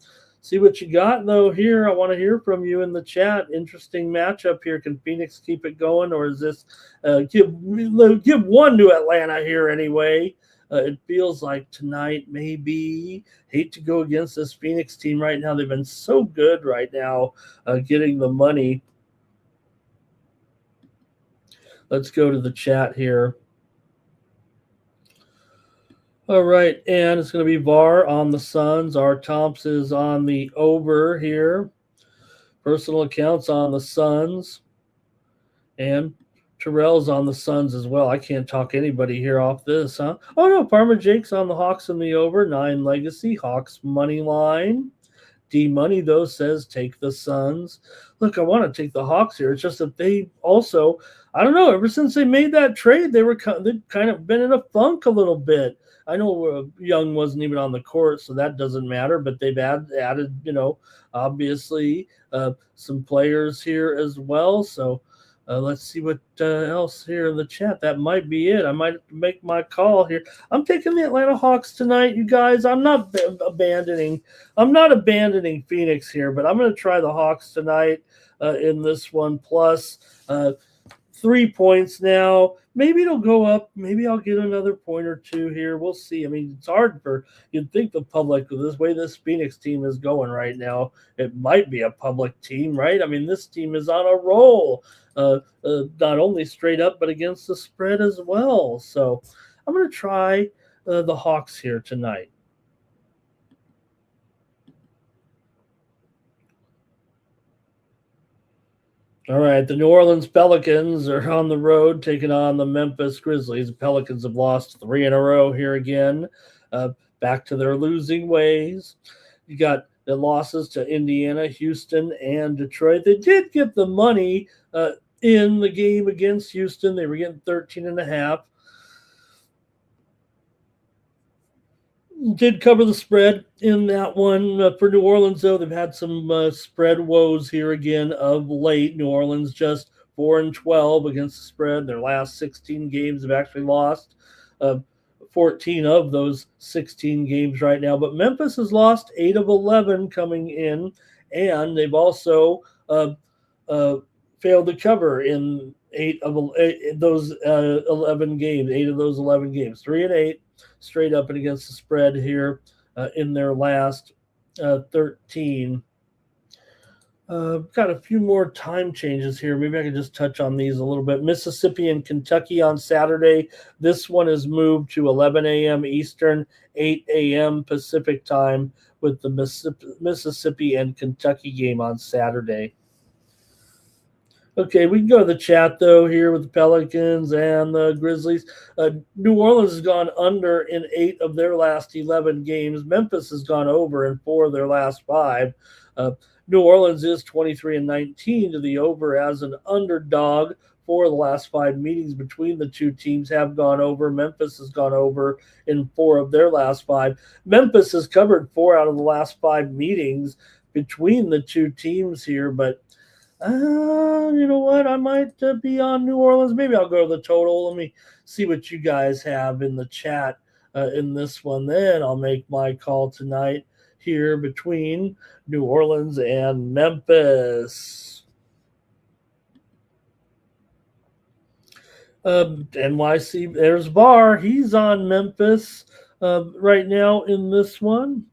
see what you got, though, here. I want to hear from you in the chat. Interesting matchup here. Can Phoenix keep it going, or is this give one to Atlanta here anyway? It feels like tonight, maybe. Hate to go against this Phoenix team right now. They've been so good right now getting the money. Let's go to the chat here. All right, and it's going to be VAR on the Suns. R. Thompson is on the over here. Personal accounts on the Suns. And Terrell's on the Suns as well. I can't talk anybody here off this, huh? Oh, no, Farmer Jake's on the Hawks in the over. 9 legacy. Hawks money line. D-Money, though, says take the Suns. Look, I want to take the Hawks here. It's just that they also, I don't know, ever since they made that trade, they've kind of been in a funk a little bit. I know Young wasn't even on the court, so that doesn't matter, but they've added, obviously some players here as well. So let's see what else here in the chat. That might be it. I might make my call here. I'm taking the Atlanta Hawks tonight, you guys. I'm not abandoning Phoenix here, but I'm going to try the Hawks tonight in this one. Plus 3 points now. Maybe it'll go up. Maybe I'll get another point or two here. We'll see. I mean, it's hard you'd think the public, with this way this Phoenix team is going right now, it might be a public team, right? I mean, this team is on a roll, not only straight up, but against the spread as well. So I'm going to try the Hawks here tonight. All right, the New Orleans Pelicans are on the road taking on the Memphis Grizzlies. The Pelicans have lost 3 in a row here again, back to their losing ways. You got the losses to Indiana, Houston, and Detroit. They did get the money in the game against Houston. They were getting 13.5. Did cover the spread in that one. For New Orleans, though, they've had some spread woes here again of late. New Orleans just 4-12 against the spread. Their last 16 games have actually lost 14 of those 16 games right now. But Memphis has lost 8 of 11 coming in, and they've also failed to cover in 8 of those 11 games. 8 of those 11 games, 3-8. Straight up and against the spread here in their last 13. Got a few more time changes here. Maybe I can just touch on these a little bit. Mississippi and Kentucky on Saturday. This one is moved to 11 a.m. Eastern, 8 a.m. Pacific time with the Mississippi and Kentucky game on Saturday. Okay, we can go to the chat though here with the Pelicans and the Grizzlies. New Orleans has gone under in 8 of their last 11 games. Memphis has gone over in 4 of their last 5. New Orleans is 23-19 to the over as an underdog. 4 of the last 5 meetings between the two teams have gone over. Memphis has gone over in 4 of their last 5. Memphis has covered 4 out of the last 5 meetings between the two teams here, but you know what? I might be on New Orleans. Maybe I'll go to the total. Let me see what you guys have in the chat in this one. Then I'll make my call tonight here between New Orleans and Memphis. NYC, there's VAR. He's on Memphis right now in this one.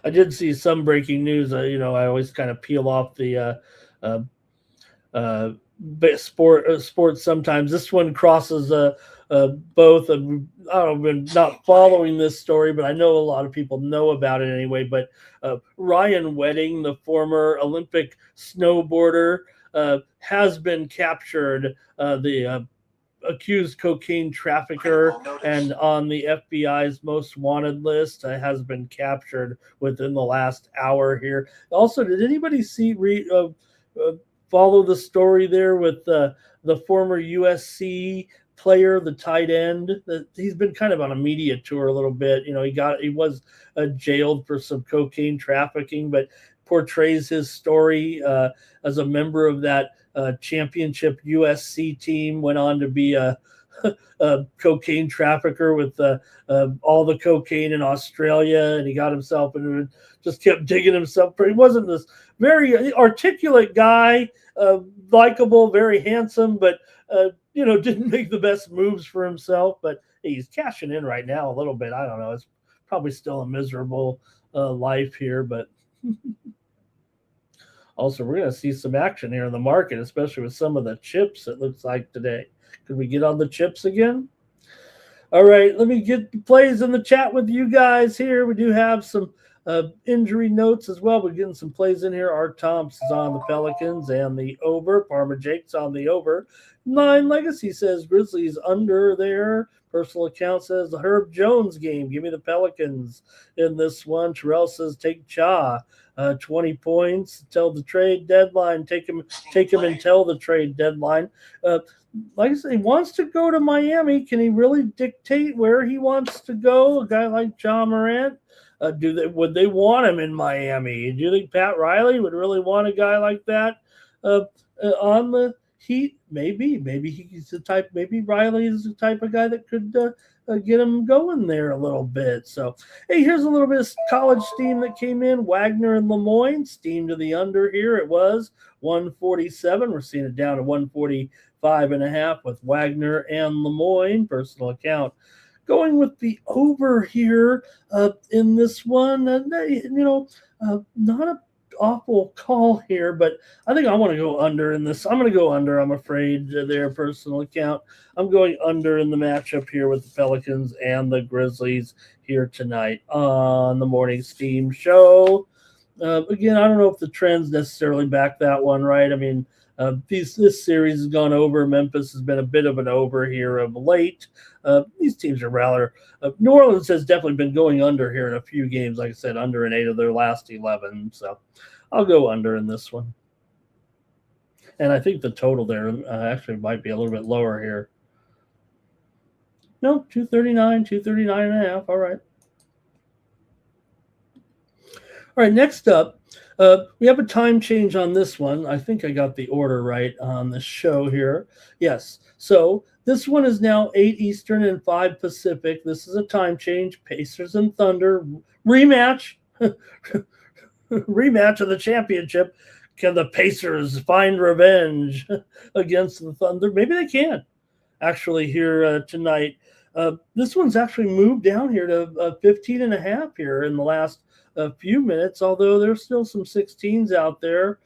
I did see some breaking news. I always kind of peel off the sports sometimes. This one crosses both. And I've been not following this story, but I know a lot of people know about it anyway. But Ryan Wedding, the former Olympic snowboarder, has been captured. The accused cocaine trafficker and on the FBI's most wanted list has been captured within the last hour here. Also, did anybody follow the story there with the former USC player, the tight end? That he's been kind of on a media tour a little bit. He was jailed for some cocaine trafficking, but portrays his story as a member of that championship USC team, went on to be a cocaine trafficker with all the cocaine in Australia, and he got himself into it, just kept digging himself. He wasn't this very articulate guy, likable, very handsome, but didn't make the best moves for himself. But he's cashing in right now a little bit. I don't know. It's probably still a miserable life here, but also, we're going to see some action here in the market, especially with some of the chips, it looks like today. Could we get on the chips again? All right, let me get the plays in the chat with you guys here. We do have some injury notes as well. We're getting some plays in here. Art Thompson's on the Pelicans and the over. Parma Jake's on the over. 9 Legacy says Grizzlies under there. Personal account says the Herb Jones game. Give me the Pelicans in this one. Terrell says take Cha. 20 points until the trade deadline. Take him until the trade deadline. Like I say, he wants to go to Miami. Can he really dictate where he wants to go? A guy like John Morant. Would they want him in Miami? Do you think Pat Riley would really want a guy like that on the Heat? Maybe he's the type. Maybe Riley is the type of guy that could get him going there a little bit. So, hey, here's a little bit of college steam that came in. Wagner and Lemoyne, steam to the under here. It was 147. We're seeing it down to 145.5 with Wagner and Lemoyne. Personal account going with the over here in this one. Not a awful call here, but I think I want to go under in this. I'm going to go under, I'm afraid, their personal account. I'm going under in the matchup here with the Pelicans and the Grizzlies here tonight on the Morning Steam Show. Again, I don't know if the trends necessarily back that one, right? I mean, this series has gone over. Memphis has been a bit of an over here of late. These teams are rather New Orleans has definitely been going under here in a few games. Like I said, under in 8 of their last 11. So I'll go under in this one. And I think the total there actually might be a little bit lower here. No, 239.5. All right. All right, next up, we have a time change on this one. I think I got the order right on the show here. Yes. So this one is now 8 Eastern and 5 Pacific. This is a time change. Pacers and Thunder rematch. Rematch of the championship. Can the Pacers find revenge against the Thunder? Maybe they can. Actually, here tonight. This one's actually moved down here to 15.5 here in the last few minutes, although there's still some 16s out there.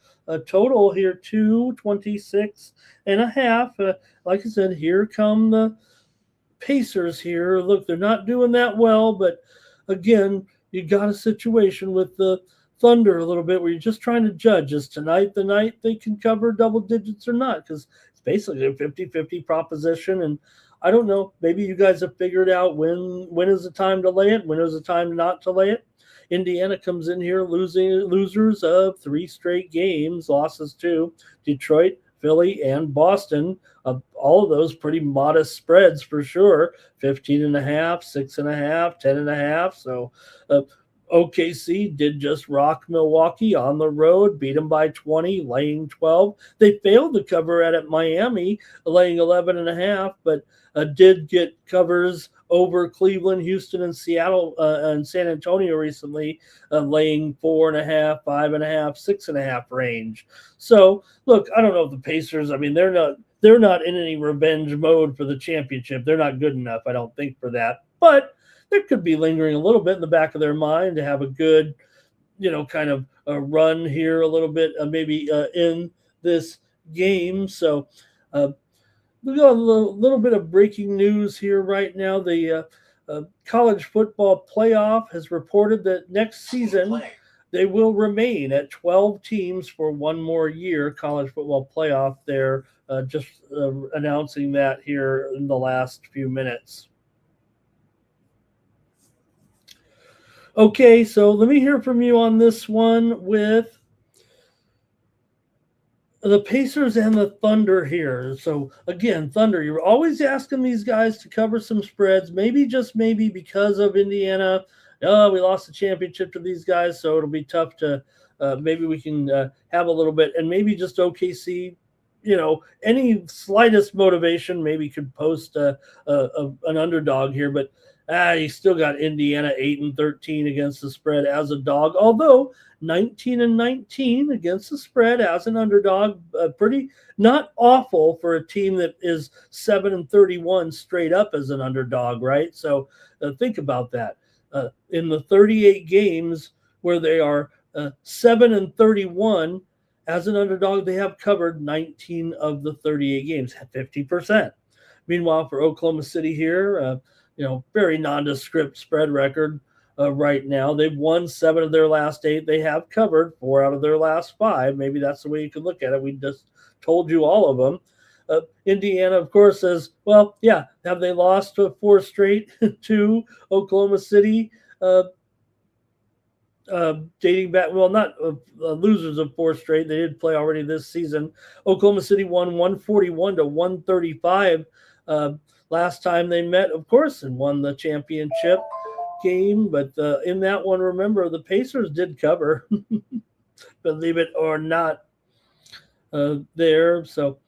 Total here 226.5. Like I said, here come the Pacers here. Look, they're not doing that well, but again, you got a situation with the Thunder a little bit where you're just trying to judge, is tonight the night they can cover double digits or not? Because it's basically a 50-50 proposition. And I don't know, maybe you guys have figured out when is the time to lay it, when is the time not to lay it. Indiana comes in here losers of 3 straight games, losses to Detroit, Philly, and Boston. All of those pretty modest spreads for sure. 15.5, 6.5, 10.5. So OKC did just rock Milwaukee on the road, beat them by 20, laying 12. They failed to cover at Miami, laying 11.5, but did get covers over Cleveland, Houston, and Seattle and San Antonio recently, laying 4.5, 5.5, 6.5 range. So look, I don't know if the Pacers, I mean, they're not in any revenge mode for the championship. They're not good enough, I don't think, for that. But there could be lingering a little bit in the back of their mind to have a good, kind of a run here a little bit, maybe in this game. So we got a little bit of breaking news here right now. The college football playoff has reported that next season they will remain at 12 teams for one more year. College football playoff, they're just announcing that here in the last few minutes. Okay, so let me hear from you on this one with the Pacers and the Thunder here. So again, Thunder, you're always asking these guys to cover some spreads, maybe just maybe because of Indiana. We lost the championship to these guys, so it'll be tough to maybe we can have a little bit, and maybe just OKC, any slightest motivation maybe could post an underdog here, but you still got Indiana 8-13 against the spread as a dog, although 19-19 against the spread as an underdog, pretty not awful for a team that is 7-31 straight up as an underdog, right? So think about that. In the 38 games where they are 7-31 as an underdog, they have covered 19 of the 38 games, 50%. Meanwhile, for Oklahoma City here, very nondescript spread record right now. They've won 7 of their last 8. They have covered 4 out of their last 5. Maybe that's the way you could look at it. We just told you all of them. Indiana, of course, says, well, yeah, have they lost 4 straight to Oklahoma City? Dating back, well, not losers of 4 straight. They did play already this season. Oklahoma City won 141-135 last time they met, of course, and won the championship game. But in that one, remember, the Pacers did cover, believe it or not, there. So,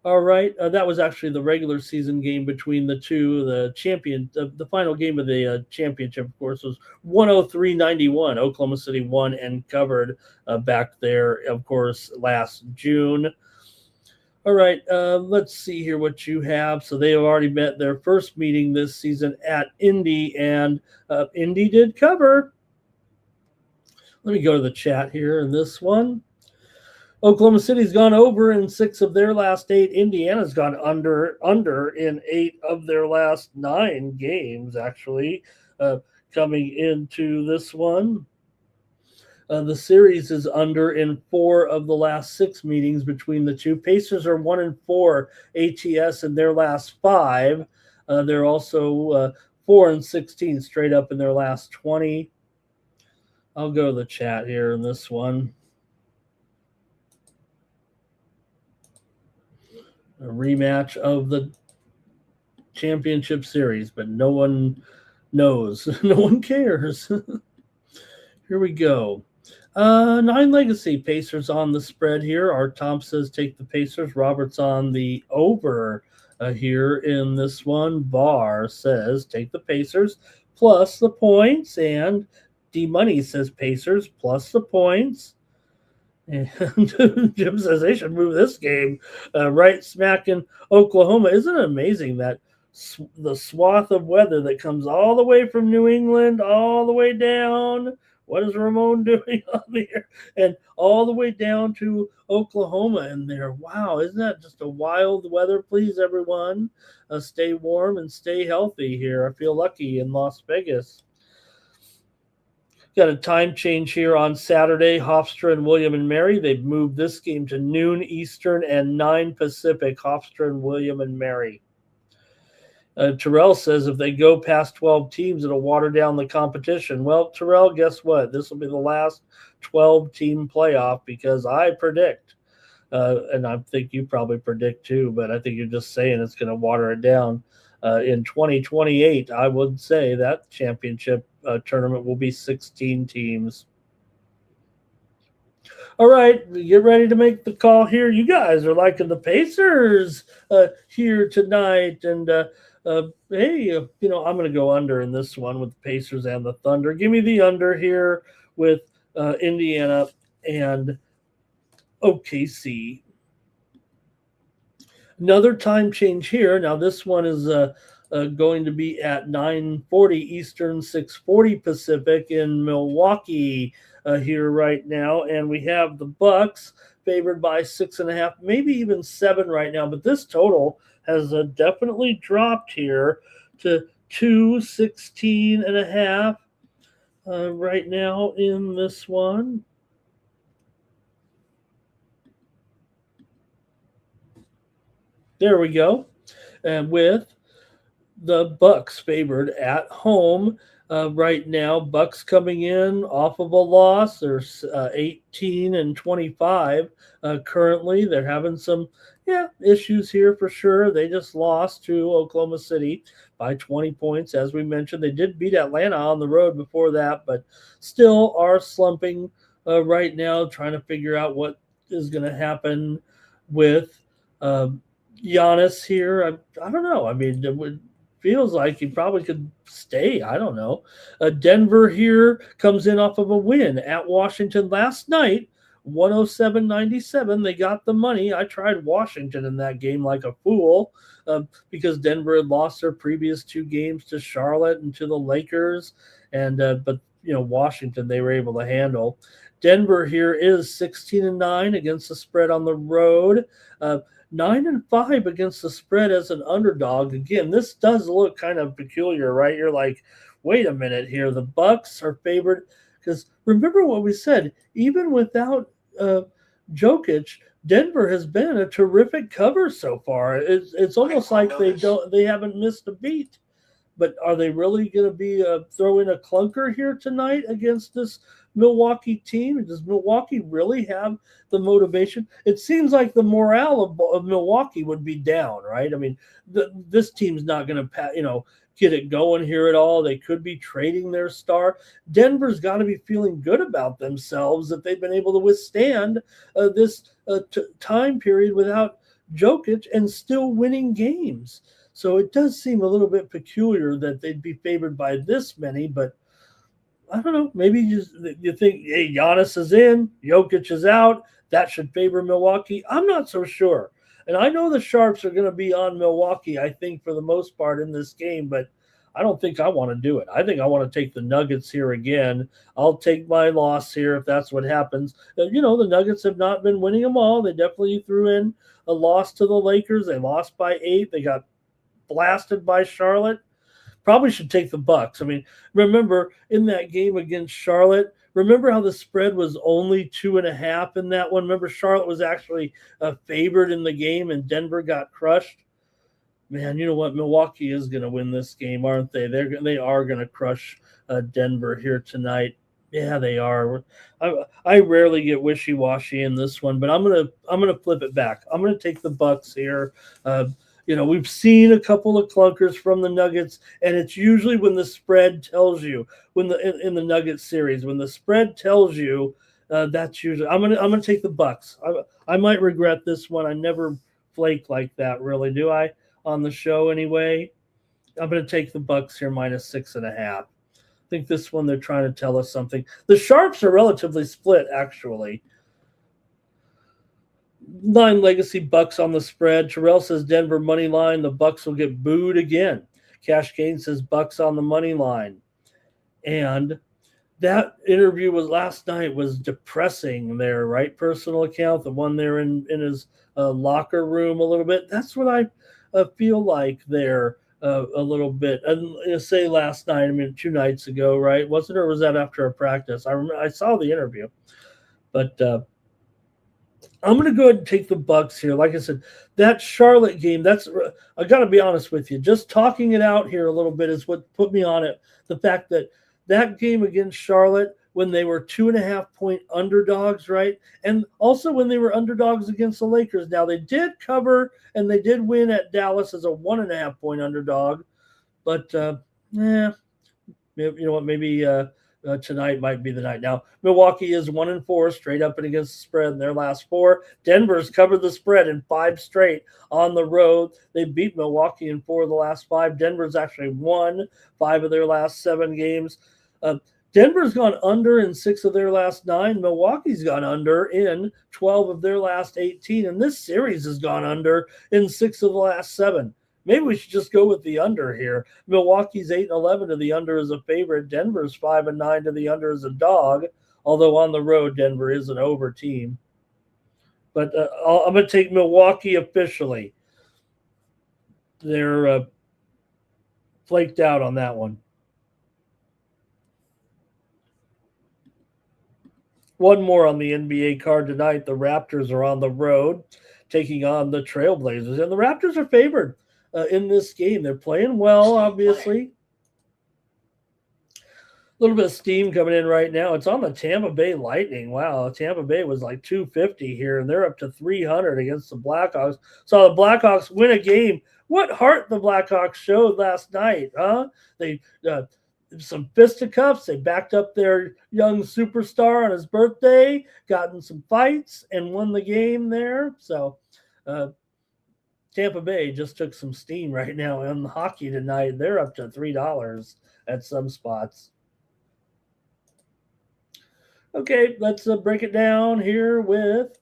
all right, that was actually the regular season game between the two. The final game of the championship, of course, was 103-91. Oklahoma City won and covered back there, of course, last June. All right, let's see here what you have. So they have already met their first meeting this season at Indy, and Indy did cover. Let me go to the chat here in this one. Oklahoma City's gone over in 6 of their last 8. Indiana's gone under in 8 of their last 9 games, actually, coming into this one. The series is under in 4 of the last 6 meetings between the two. Pacers are 1-4 ATS in their last 5. They're also 4-16 straight up in their last 20. I'll go to the chat here in this one. A rematch of the championship series, but no one knows. No one cares. Here we go. 9 Legacy, Pacers on the spread here. Art Tom says take the Pacers. Robert's on the over here in this one. Bar says take the Pacers plus the points. And D-Money says Pacers plus the points. And Jim says they should move this game right smack in Oklahoma. Isn't it amazing that the swath of weather that comes all the way from New England all the way down. What is Ramon doing on there? And all the way down to Oklahoma in there. Wow, isn't that just a wild weather? Please, everyone, stay warm and stay healthy here. I feel lucky in Las Vegas. Got a time change here on Saturday. Hofstra and William and Mary. They've moved this game to noon Eastern and 9 Pacific. Hofstra and William and Mary. Terrell says if they go past 12 teams, it'll water down the competition. Well, Terrell, guess what? This will be the last 12-team playoff because I predict, and I think you probably predict too, but I think you're just saying it's going to water it down. In 2028, I would say that championship tournament will be 16 teams. All right, get ready to make the call here. You guys are liking the Pacers here tonight. And, hey, I'm going to go under in this one with the Pacers and the Thunder. Give me the under here with Indiana and OKC. Another time change here. Now, this one is going to be at 9:40 Eastern, 6:40 Pacific in Milwaukee here right now. And we have the Bucks favored by 6.5, maybe even 7 right now. But this total has definitely dropped here to 216.5 right now in this one. There we go. And with the Bucks favored at home right now. Bucks coming in off of a loss. They're 18-25 currently. They're having some issues here for sure. They just lost to Oklahoma City by 20 points. As we mentioned, they did beat Atlanta on the road before that, but still are slumping right now, trying to figure out what is going to happen with Giannis here. I don't know. I mean, it feels like he probably could stay. I don't know. Denver here comes in off of a win at Washington last night, 107-97. They got the money. I tried Washington in that game like a fool because Denver had lost their previous 2 games to Charlotte and to the Lakers. And but Washington they were able to handle. Denver here is 16-9 against the spread on the road. 9-5 against the spread as an underdog. Again, this does look kind of peculiar, right? You're like, wait a minute here. The Bucks are favored because remember what we said. Even without Jokic, Denver has been a terrific cover so far. It's almost like they haven't missed a beat. But are they really going to be throwing a clunker here tonight against this Milwaukee team? Does Milwaukee really have the motivation? It seems like the morale of Milwaukee would be down, right? I mean, this team's not going to, get it going here at all. They could be trading their star. Denver's got to be feeling good about themselves that they've been able to withstand this time period without Jokic and still winning games. So it does seem a little bit peculiar that they'd be favored by this many, but I don't know. Maybe you think, hey, Giannis is in, Jokic is out. That should favor Milwaukee. I'm not so sure. And I know the Sharps are going to be on Milwaukee, I think, for the most part in this game, but I don't think I want to do it. I think I want to take the Nuggets here again. I'll take my loss here if that's what happens. The Nuggets have not been winning them all. They definitely threw in a loss to the Lakers. They lost by 8. They got blasted by Charlotte. Probably should take the Bucks. I mean, remember in that game against Charlotte, remember how the spread was only 2.5 in that one? Remember Charlotte was actually favored in the game and Denver got crushed? Man, you know what? Milwaukee is going to win this game, aren't they? They are going to crush Denver here tonight. Yeah, they are. I rarely get wishy-washy in this one, but I'm gonna flip it back. I'm gonna take the Bucks here. We've seen a couple of clunkers from the Nuggets, and it's usually when the spread tells you, in the Nuggets series, when the spread tells you, that's usually I'm gonna take the Bucks. I might regret this one. I never flake like that, really, do I? On the show anyway. I'm gonna take the Bucks here minus 6.5. I think this one they're trying to tell us something. The Sharps are relatively split, actually. 9 legacy Bucks on the spread. Terrell says Denver money line. The Bucks will get booed again. Cash Kane says Bucks on the money line. And that interview was last night was depressing there, right? Personal account, the one there in his locker room a little bit. That's what I feel like there a little bit. And say last night, I mean 2 nights ago, right? Wasn't it, or was that after a practice? I remember I saw the interview, but I'm going to go ahead and take the Bucks here. Like I said, that Charlotte game, that's I got to be honest with you. Just talking it out here a little bit is what put me on it. The fact that that game against Charlotte, when they were 2.5-point underdogs, right? And also when they were underdogs against the Lakers. Now, they did cover and they did win at Dallas as a 1.5-point underdog. But, you know what, maybe tonight might be the night. Now, Milwaukee is 1-4 straight up and against the spread in their last 4. Denver's covered the spread in 5 straight on the road. They beat Milwaukee in 4 of the last 5. Denver's actually won 5 of their last 7 games. Denver's gone under in 6 of their last 9. Milwaukee's gone under in 12 of their last 18. And this series has gone under in 6 of the last 7. Maybe we should just go with the under here. Milwaukee's 8-11 to the under as a favorite. Denver's 5-9 to the under as a dog. Although on the road, Denver is an over team. But I'm going to take Milwaukee officially. They're flaked out on that one. One more on the NBA card tonight. The Raptors are on the road taking on the Trailblazers. And the Raptors are favored in this game. They're playing well, obviously. A little bit of steam coming in right now. It's on the Tampa Bay Lightning. Wow, Tampa Bay was like 250 here, and they're up to 300 against the Blackhawks. Saw the Blackhawks win a game. What heart the Blackhawks showed last night, huh? They some fisticuffs. They backed up their young superstar on his birthday, got in some fights, and won the game there. So Tampa Bay just took some steam right now in hockey tonight. They're up to $3 at some spots. Okay, let's break it down here with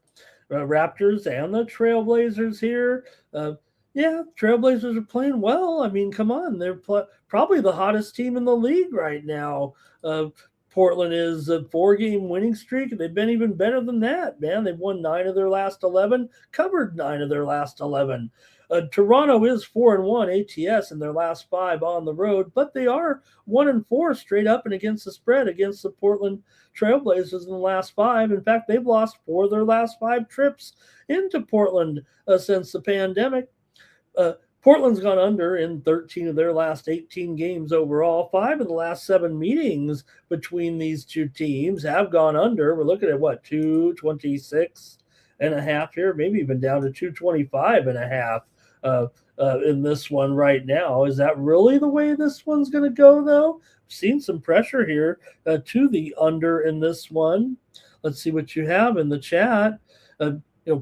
Raptors and the Trailblazers here. Yeah, Trailblazers are playing well. I mean, come on. They're probably the hottest team in the league right now. Portland is a 4-game winning streak, and they've been even better than that, man. They've won 9 of their last 11, covered 9 of their last 11. Toronto is 4-1 ATS in their last 5 on the road, but they are 1-4 straight up and against the spread against the Portland Trailblazers in the last 5. In fact, they've lost 4 of their last 5 trips into Portland since the pandemic. Portland's gone under in 13 of their last 18 games overall. 5 of the last 7 meetings between these two teams have gone under. We're looking at what, 226.5 here, maybe even down to 225.5 in this one right now. Is that really the way this one's going to go, though? I've seen some pressure here to the under in this one. Let's see what you have in the chat.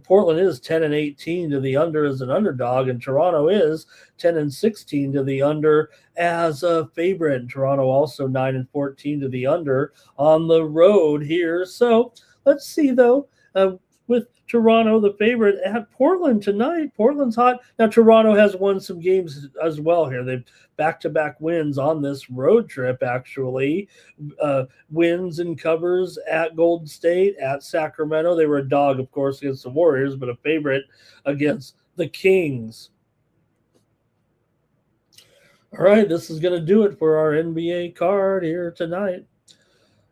Portland is 10-18 to the under as an underdog, and Toronto is 10-16 to the under as a favorite. And Toronto also 9-14 to the under on the road here. So let's see, though, with Toronto, the favorite at Portland tonight. Portland's hot. Now, Toronto has won some games as well here. They've back-to-back wins on this road trip, actually. Wins and covers at Golden State, at Sacramento. They were a dog, of course, against the Warriors, but a favorite against the Kings. All right, this is going to do it for our NBA card here tonight.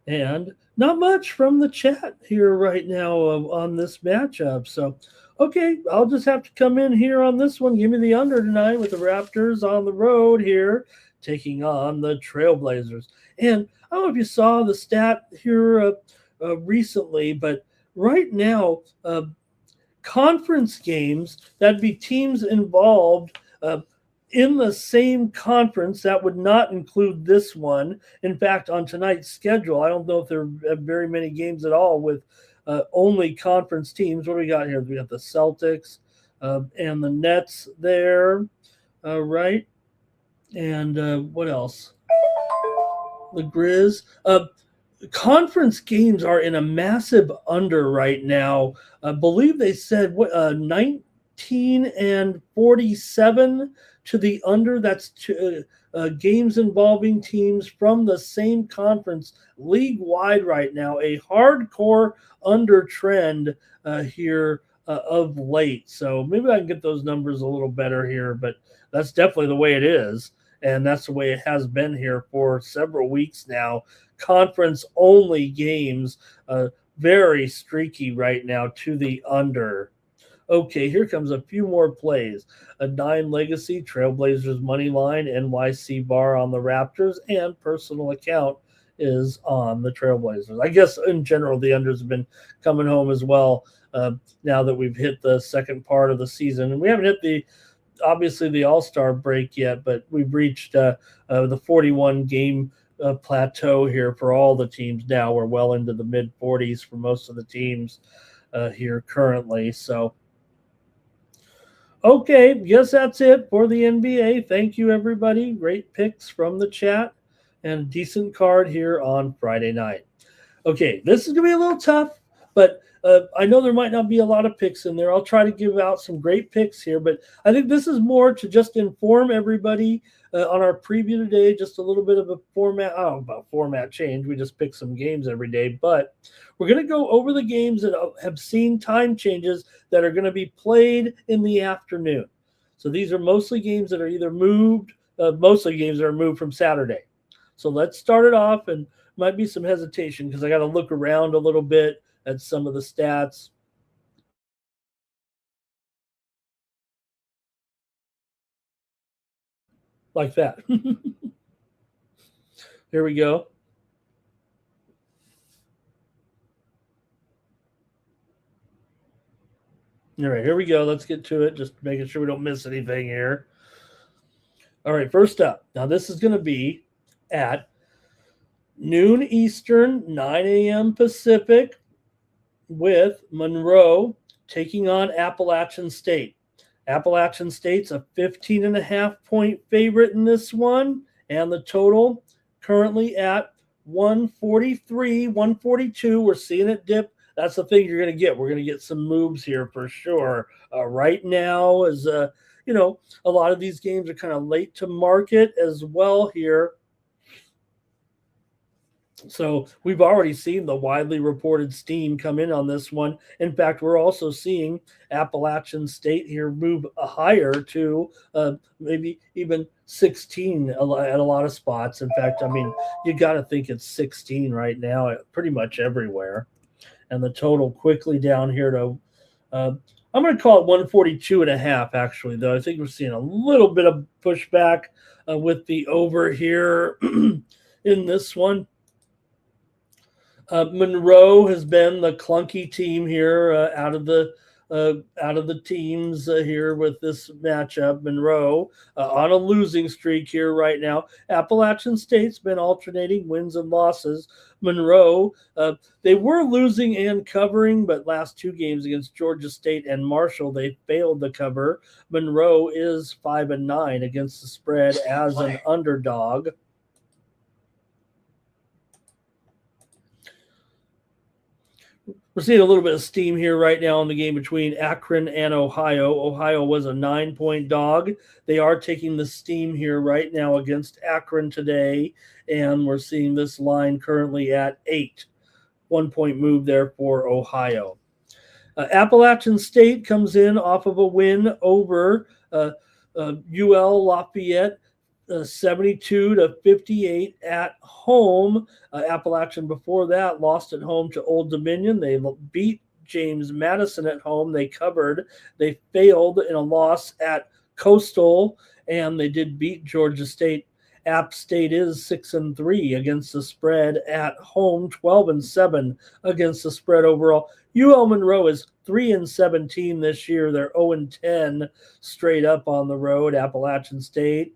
And not much from the chat here right now on this matchup. So, okay, I'll just have to come in here on this one. Give me the under tonight with the Raptors on the road here, taking on the Trailblazers. And I don't know if you saw the stat here recently, but right now, conference games, that'd be teams involved in the same conference. That would not include this one. In fact, on tonight's schedule, I don't know if there are very many games at all with only conference teams. What do we got here? We got the Celtics and the Nets there, right? And what else? The Grizz. conference games are in a massive under right now. I believe they said 19-47 to the under. That's games involving teams from the same conference league wide right now. A hardcore under trend here of late. So maybe I can get those numbers a little better here, but that's definitely the way it is. And that's the way it has been here for several weeks now. Conference only games, very streaky right now to the under. Okay, here comes a few more plays. A 9 legacy, Trailblazers money line, NYC bar on the Raptors, and personal account is on the Trailblazers. I guess in general, the unders have been coming home as well now that we've hit the second part of the season. And we haven't hit obviously the All-Star break yet, but we've reached the 41 game plateau here for all the teams now. We're well into the mid 40s for most of the teams here currently. So, okay, guess that's it for the NBA. Thank you, everybody. Great picks from the chat and a decent card here on Friday night. Okay, this is going to be a little tough, but I know there might not be a lot of picks in there. I'll try to give out some great picks here, but I think this is more to just inform everybody on our preview today, just a little bit of a format. I don't know about format change. We just pick some games every day, but we're going to go over the games that have seen time changes that are going to be played in the afternoon. So these are mostly games that are either moved, mostly games that are moved from Saturday. So let's start it off, and might be some hesitation because I got to look around a little bit at some of the stats. Like that. Here we go. All right, here we go. Let's get to it. Just making sure we don't miss anything here. All right, first up. Now, this is going to be at noon Eastern, 9 a.m. Pacific, with Monroe taking on Appalachian State. Appalachian State's a 15.5-point favorite in this one, and the total currently at 143, 142. We're seeing it dip. That's the thing you're going to get. We're going to get some moves here for sure. Right now, as a lot of these games are kind of late to market as well here. So we've already seen the widely reported steam come in on this one. In fact, we're also seeing Appalachian State here move higher to maybe even 16 at a lot of spots. In fact, I mean, you got to think it's 16 right now pretty much everywhere. And the total quickly down here to, I'm going to call it 142.5, actually, though. I think we're seeing a little bit of pushback with the over here in this one. Monroe has been the clunky team here out of the teams here with this matchup. Monroe on a losing streak here right now. Appalachian State's been alternating wins and losses. Monroe, they were losing and covering, but last two games against Georgia State and Marshall, they failed to cover. Monroe is 5-9 against the spread as an underdog. We're seeing a little bit of steam here right now in the game between Akron and Ohio. Ohio was a 9-point dog. They are taking the steam here right now against Akron today, and we're seeing this line currently at 8. 1-point move there for Ohio. Appalachian State comes in off of a win over UL Lafayette. 72-58 at home. Appalachian before that lost at home to Old Dominion. They beat James Madison at home. They covered. They failed in a loss at Coastal, and they did beat Georgia State. App State is 6-3 against the spread at home, 12-7 against the spread overall. UL Monroe is 3-17 this year. They're 0-10 straight up on the road. Appalachian State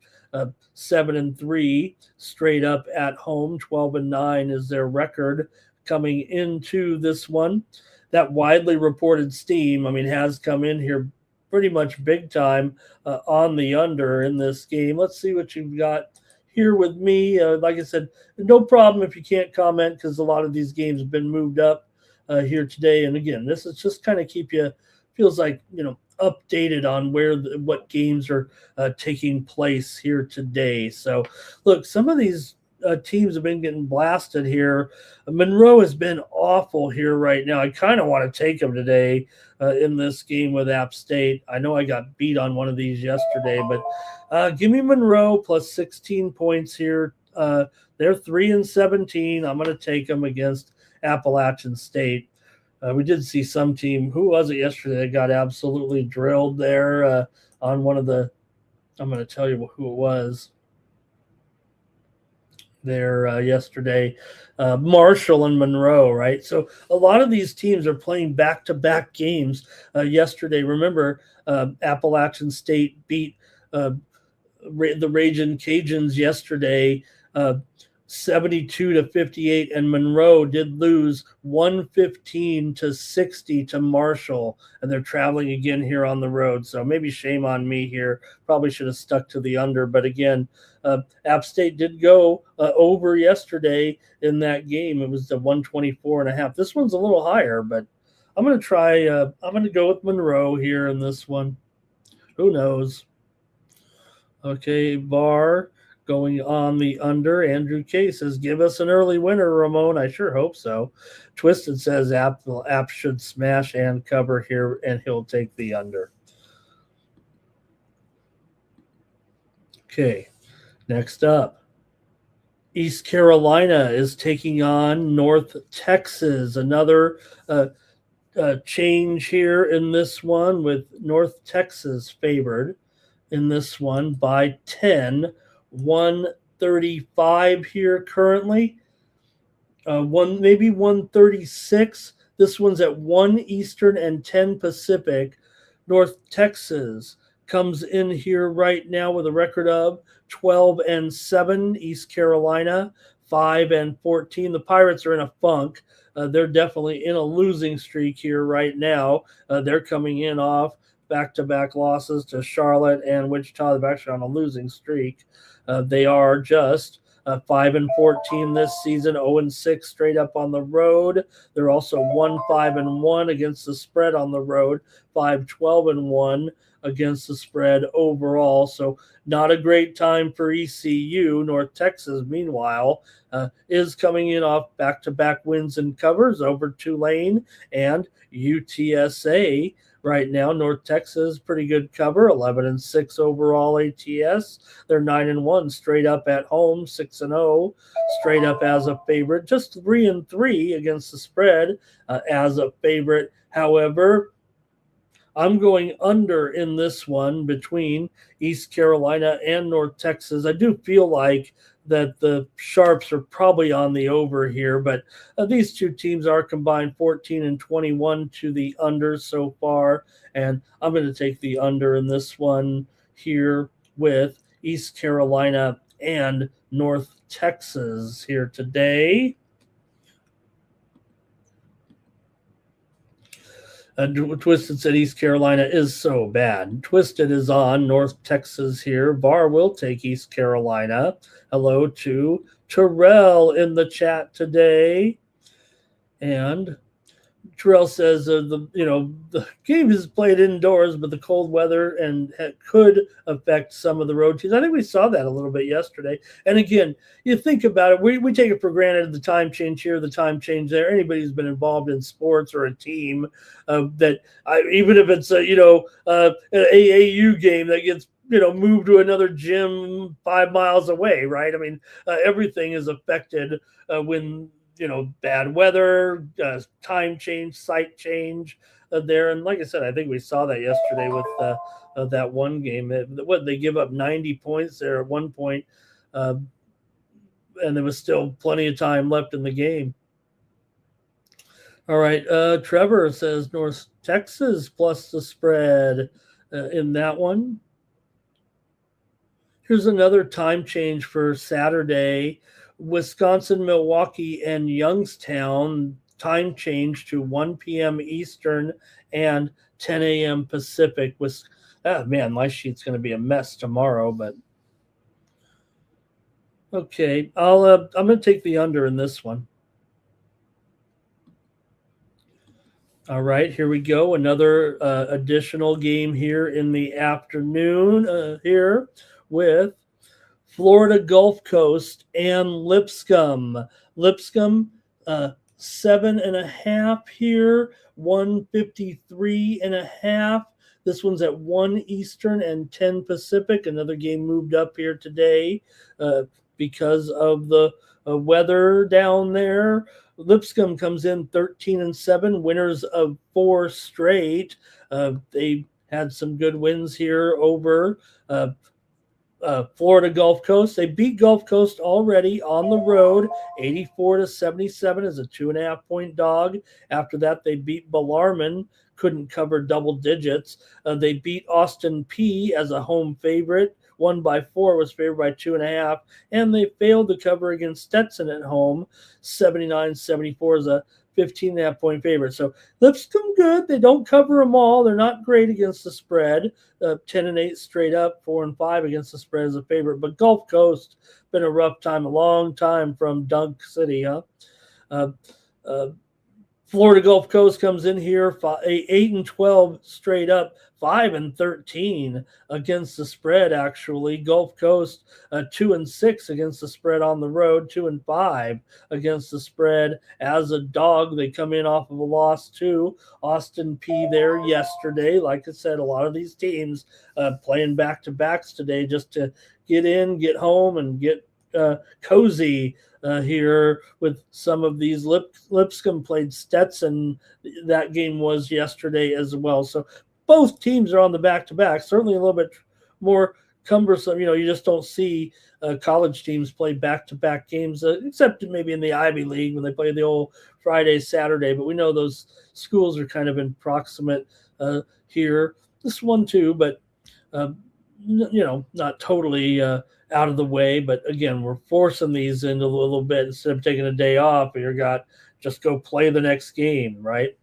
7-3 straight up at home. 12-9 is their record coming into this one. That widely reported steam, I mean, has come in here pretty much big time on the under in this game. Let's see what you've got here with me. Like I said, no problem if you can't comment because a lot of these games have been moved up here today. And again, this is just kind of keep you, feels like, updated on what games are taking place here today. So, look, some of these teams have been getting blasted here. Monroe has been awful here right now. I kind of want to take them today in this game with App State. I know I got beat on one of these yesterday, but give me Monroe plus 16 points here. They're 3-17. I'm going to take them against Appalachian State. We did see some team. Who was it yesterday that got absolutely drilled there on one of the? I'm going to tell you who it was there yesterday. Marshall and Monroe, right? So a lot of these teams are playing back-to-back games yesterday. Remember, Appalachian State beat the Ragin' Cajuns yesterday. 72-58, and Monroe did lose 115-60 to Marshall, and they're traveling again here on the road. So maybe shame on me here. Probably should have stuck to the under, but again, App State did go over yesterday in that game. It was the 124.5. This one's a little higher, but I'm going to try. I'm going to go with Monroe here in this one. Who knows? Okay, VAR going on the under. Andrew K says, give us an early winner, Ramon. I sure hope so. Twisted says App should smash and cover here, and he'll take the under. Okay, next up. East Carolina is taking on North Texas. Another change here in this one with North Texas favored in this one by 10. 135 here currently. Maybe 136. This one's at 1 Eastern and 10 Pacific. North Texas comes in here right now with a record of 12-7. East Carolina 5-14. The Pirates are in a funk. They're definitely in a losing streak here right now. They're coming in off back-to-back losses to Charlotte and Wichita. They're actually on a losing streak. They are just 5-14 this season, 0-6 straight up on the road. They're also 1-5-1 against the spread on the road, 5-12-1 against the spread overall. So not a great time for ECU. North Texas, meanwhile, is coming in off back-to-back wins and covers over Tulane and UTSA. Right now, North Texas, pretty good cover, 11-6 overall ATS. They're 9-1 straight up at home, 6-0 straight up as a favorite, just 3-3 against the spread as a favorite. However, I'm going under in this one between East Carolina and North Texas. I do feel like that the Sharps are probably on the over here, but these two teams are combined 14-21 to the under so far, and I'm going to take the under in this one here with East Carolina and North Texas here today. Twisted said East Carolina is so bad. Twisted is on North Texas here. VAR will take East Carolina. Hello to Terrell in the chat today. And Terrell says the game is played indoors, but the cold weather and could affect some of the road teams. I think we saw that a little bit yesterday. And again, you think about it, we take it for granted the time change here, the time change there. Anybody who's been involved in sports or a team even if it's an AAU game that gets moved to another gym 5 miles away, right? I mean, everything is affected when bad weather, time change, site change there. And like I said, I think we saw that yesterday with that one game. They give up 90 points there at one point, and there was still plenty of time left in the game. All right, Trevor says North Texas plus the spread in that one. Here's another time change for Saturday. Wisconsin, Milwaukee, and Youngstown time change to 1 p.m. Eastern and 10 a.m. Pacific. Man, my sheet's going to be a mess tomorrow, but Okay, I'm going to take the under in this one. All right, here we go. Another additional game here in the afternoon here with Florida Gulf Coast and Lipscomb. Lipscomb, 7.5 here, 153.5. This one's at 1 Eastern and 10 Pacific. Another game moved up here today because of the weather down there. Lipscomb comes in 13-7, winners of 4 straight. They had some good wins here over Florida Gulf Coast. They beat Gulf Coast already on the road, 84-77 as a 2.5-point dog. After that, they beat Bellarmine, couldn't cover double digits. They beat Austin P as a home favorite. Won by 4, was favored by 2.5, and they failed to cover against Stetson at home, 79-74 as a 15.5-point favorite. So Lipscomb good. They don't cover them all. They're not great against the spread. 10-8 straight up, 4-5 against the spread as a favorite. But Gulf Coast been a rough time, a long time from Dunk City, huh? Florida Gulf Coast comes in here 8-12 straight up, 5-13 against the spread. Actually, Gulf Coast 2-6 against the spread on the road, 2-5 against the spread as a dog. They come in off of a loss to Austin P there yesterday. Like I said, a lot of these teams playing back to backs today just to get in, get home, and get cozy here with some of these. Lipscomb played Stetson. That game was yesterday as well. So both teams are on the back-to-back. Certainly a little bit more cumbersome. You just don't see college teams play back-to-back games, except maybe in the Ivy League when they play the old Friday, Saturday. But we know those schools are kind of in proximate here. This one too, but not totally out of the way. But again, we're forcing these into a little bit instead of taking a day off. You got just go play the next game, right?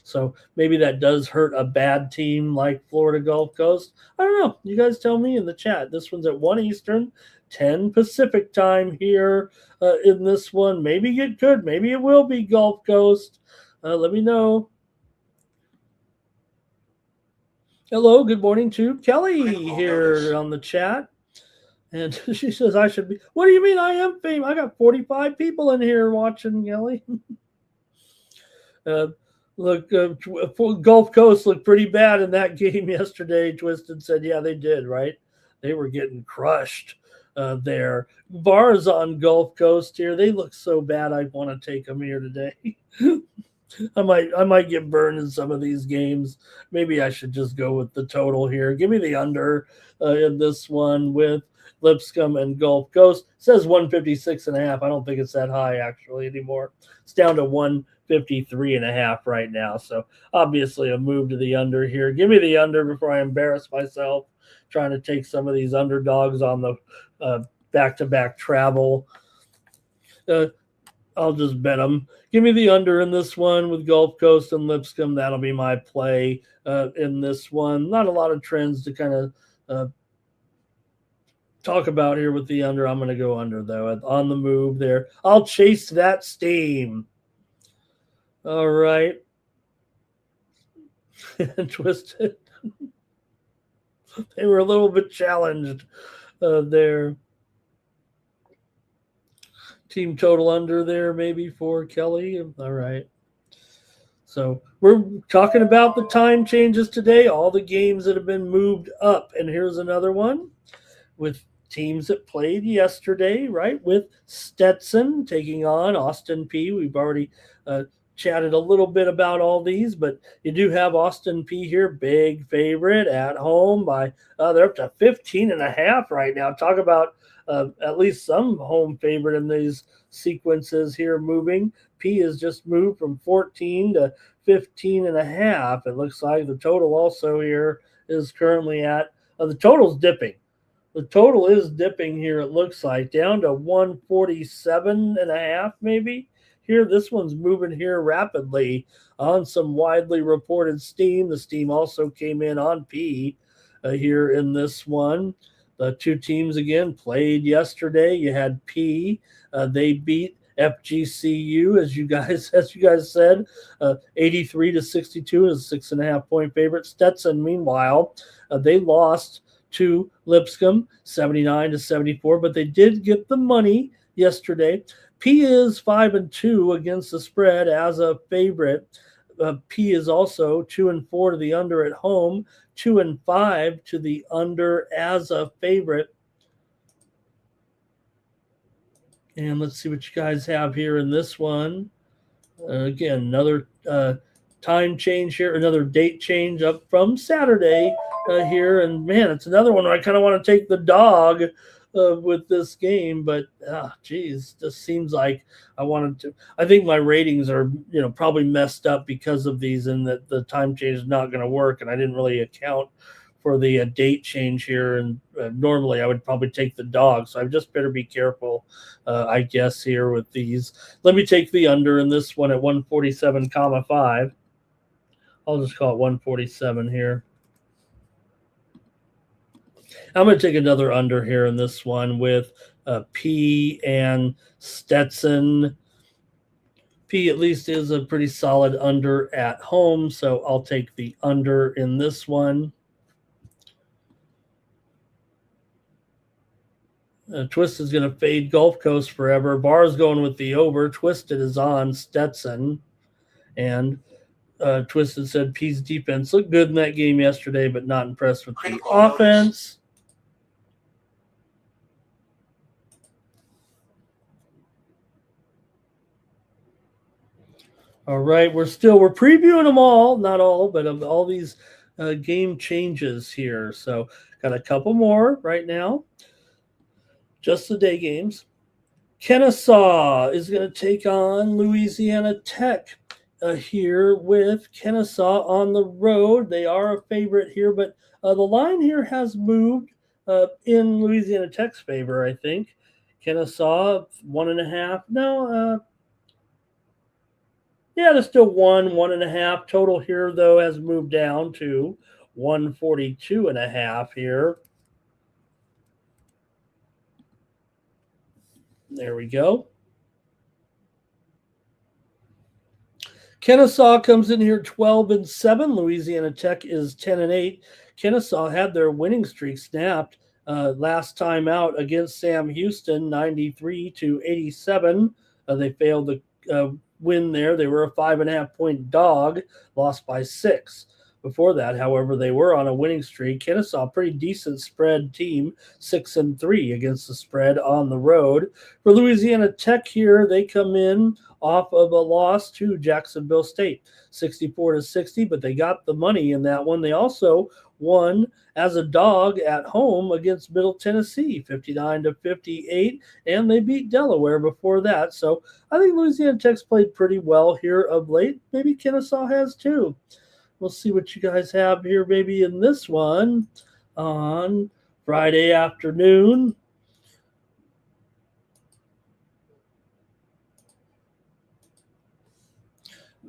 So maybe that does hurt a bad team like Florida Gulf Coast. I don't know. You guys tell me in the chat. This one's at 1 Eastern, 10 Pacific time here in this one. Maybe it could. Maybe it will be Gulf Coast. Let me know. Hello, good morning to Kelly here on the chat. And she says I should be. What do you mean I am famous? I got 45 people in here watching, Kelly. Look, Gulf Coast looked pretty bad in that game yesterday. Twisted said, yeah, they did, right? They were getting crushed there. Bars on Gulf Coast here. They look so bad. I want to take them here today. I might get burned in some of these games. Maybe I should just go with the total here. Give me the under in this one with Lipscomb and Gulf Coast. It says 156.5. I don't think it's that high actually anymore. It's down to 153.5 right now. So obviously a move to the under here. Give me the under before I embarrass myself trying to take some of these underdogs on the back-to-back travel. I'll just bet them. Give me the under in this one with Gulf Coast and Lipscomb. That'll be my play in this one. Not a lot of trends to kind of talk about here with the under. I'm going to go under, though, on the move there. I'll chase that steam. All right. Twisted. They were a little bit challenged there. Team total under there maybe for Kelly. All right. So we're talking about the time changes today, all the games that have been moved up. And here's another one with teams that played yesterday, right? With Stetson taking on Austin P. We've already chatted a little bit about all these, but you do have Austin P here, big favorite at home by they're up to 15.5 right now. Talk about at least some home favorite in these sequences here moving. P has just moved from 14 to 15.5. It looks like the total also here is currently at the total's dipping. The total is dipping here, it looks like, down to 147.5 maybe. Here, this one's moving here rapidly on some widely reported steam. The steam also came in on P here in this one. The two teams again played yesterday. You had P. They beat FGCU as you guys said, 83-62 is a 6.5 point favorite. Stetson, meanwhile, they lost to Lipscomb 79-74, but they did get the money yesterday. P is 5-2 against the spread as a favorite. P is also 2-4 to the under at home, 2-5 to the under as a favorite. And let's see what you guys have here in this one. Again, another time change here, another date change up from Saturday here. And man, it's another one where I kind of want to take the dog with this game, but geez, just seems like I wanted to. I think my ratings are probably messed up because of these, and that the time change is not going to work, and I didn't really account for the date change here. And normally I would probably take the dog, so I just better be careful, I guess, here with these. Let me take the under in this one at 147,5. I'll just call it 147 here. I'm going to take another under here in this one with P and Stetson. P at least is a pretty solid under at home, so I'll take the under in this one. Twisted is going to fade Gulf Coast forever. Barr's going with the over. Twisted is on Stetson. And Twisted said P's defense looked good in that game yesterday, but not impressed with the offense. All right, we're previewing them all, not all, but of all these game changes here. So got a couple more right now. Just the day games. Kennesaw is going to take on Louisiana Tech here with Kennesaw on the road. They are a favorite here, but the line here has moved in Louisiana Tech's favor, I think. Kennesaw, 1.5. No, there's still 1.5. Total here, though, has moved down to 142.5 here. There we go. Kennesaw comes in here 12-7. Louisiana Tech is 10-8. Kennesaw had their winning streak snapped last time out against Sam Houston, 93-87. They failed to win there. They were a 5.5-point dog, lost by 6. Before that, however, they were on a winning streak. Kennesaw, pretty decent spread team, 6-3 against the spread on the road. For Louisiana Tech here, they come in off of a loss to Jacksonville State, 64-60, but they got the money in that one. They also won as a dog at home against Middle Tennessee, 59-58, and they beat Delaware before that. So I think Louisiana Tech's played pretty well here of late. Maybe Kennesaw has too. We'll see what you guys have here maybe in this one on Friday afternoon.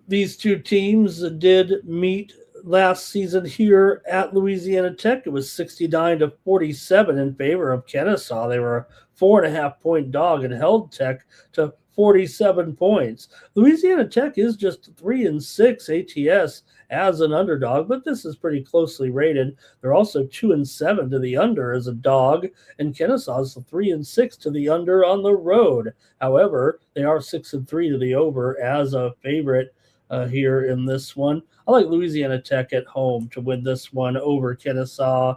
These two teams did meet last season here at Louisiana Tech. It was 69-47 in favor of Kennesaw. They were a 4.5-point dog and held Tech to 47 points. Louisiana Tech is just 3-6 ATS as an underdog, but this is pretty closely rated. They're also 2-7 to the under as a dog, and Kennesaw is 3-6 to the under on the road. However, they are 6-3 to the over as a favorite here in this one. I like Louisiana Tech at home to win this one over Kennesaw.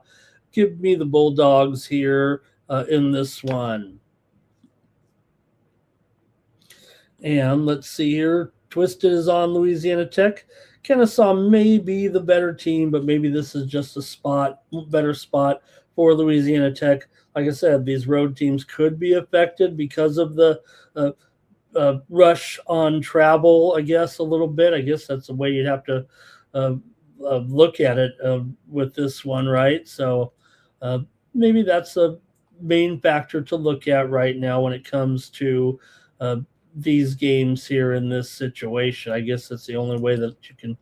Give me the Bulldogs here in this one. And let's see here. Twisted is on Louisiana Tech. Kennesaw may be the better team, but maybe this is just a better spot for Louisiana Tech. Like I said, these road teams could be affected because of the rush on travel, I guess, a little bit. I guess that's the way you'd have to look at it with this one, right? So maybe that's a main factor to look at right now when it comes to these games here in this situation. I guess that's the only way that you can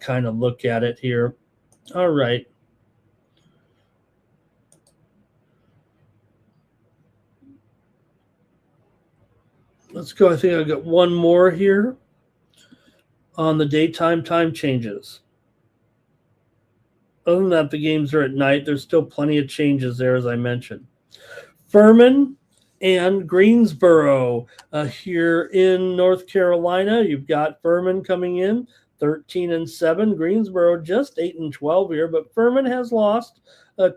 kind of look at it here. All right. Let's go. I think I've got one more here on the daytime time changes. Other than that, the games are at night. There's still plenty of changes there, as I mentioned. Furman and Greensboro here in North Carolina. You've got Furman coming in 13-7. Greensboro just 8-12 here, but Furman has lost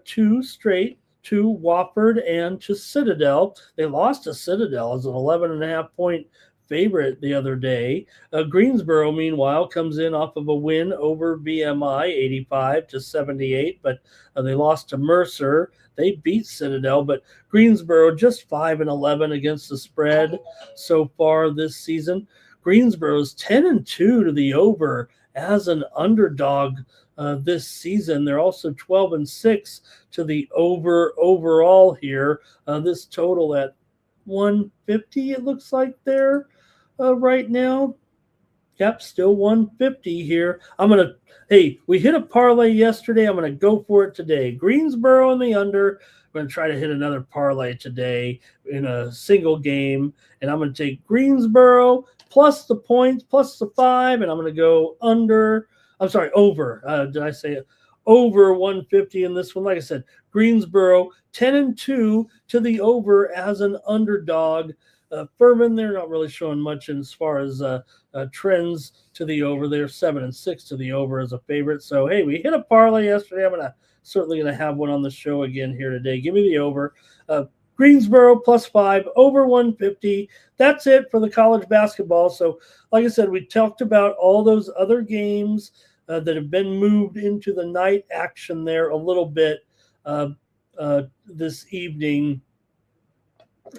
two straight to Wofford and to Citadel. They lost to Citadel as an 11.5 point favorite the other day. Greensboro, meanwhile, comes in off of a win over VMI 85-78, but they lost to Mercer. They beat Citadel, but Greensboro just 5-11 against the spread so far this season. Greensboro's 10-2 to the over as an underdog this season. They're also 12-6 to the over overall here. This total at 150, it looks like there right now. Yep, still 150 here. Hey, we hit a parlay yesterday. I'm going to go for it today. Greensboro in the under. I'm going to try to hit another parlay today in a single game. And I'm going to take Greensboro plus the points, plus the 5. And I'm going to go over. Did I say it? Over 150 in this one? Like I said, Greensboro 10-2 to the over as an underdog. Furman, they're not really showing much as far as trends to the over. They're 7-6 to the over as a favorite. So, hey, we hit a parlay yesterday. I'm certainly going to have one on the show again here today. Give me the over. Greensboro plus 5, over 150. That's it for the college basketball. So, like I said, we talked about all those other games that have been moved into the night action there a little bit this evening.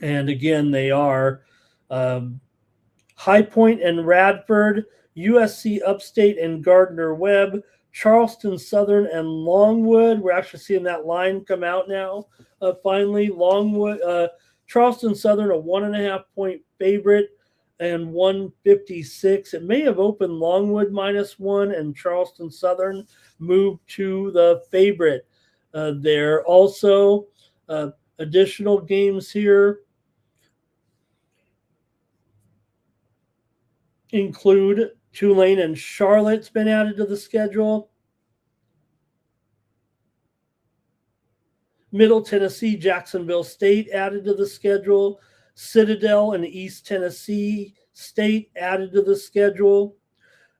And again, they are High Point and Radford, USC Upstate and Gardner-Webb, Charleston Southern and Longwood. We're actually seeing that line come out now. Finally, Charleston Southern, a 1.5 point favorite, and 156. It may have opened Longwood -1, and Charleston Southern moved to the favorite there. Also, additional games here include Tulane and Charlotte's been added to the schedule. Middle Tennessee, Jacksonville State added to the schedule. Citadel and East Tennessee State added to the schedule.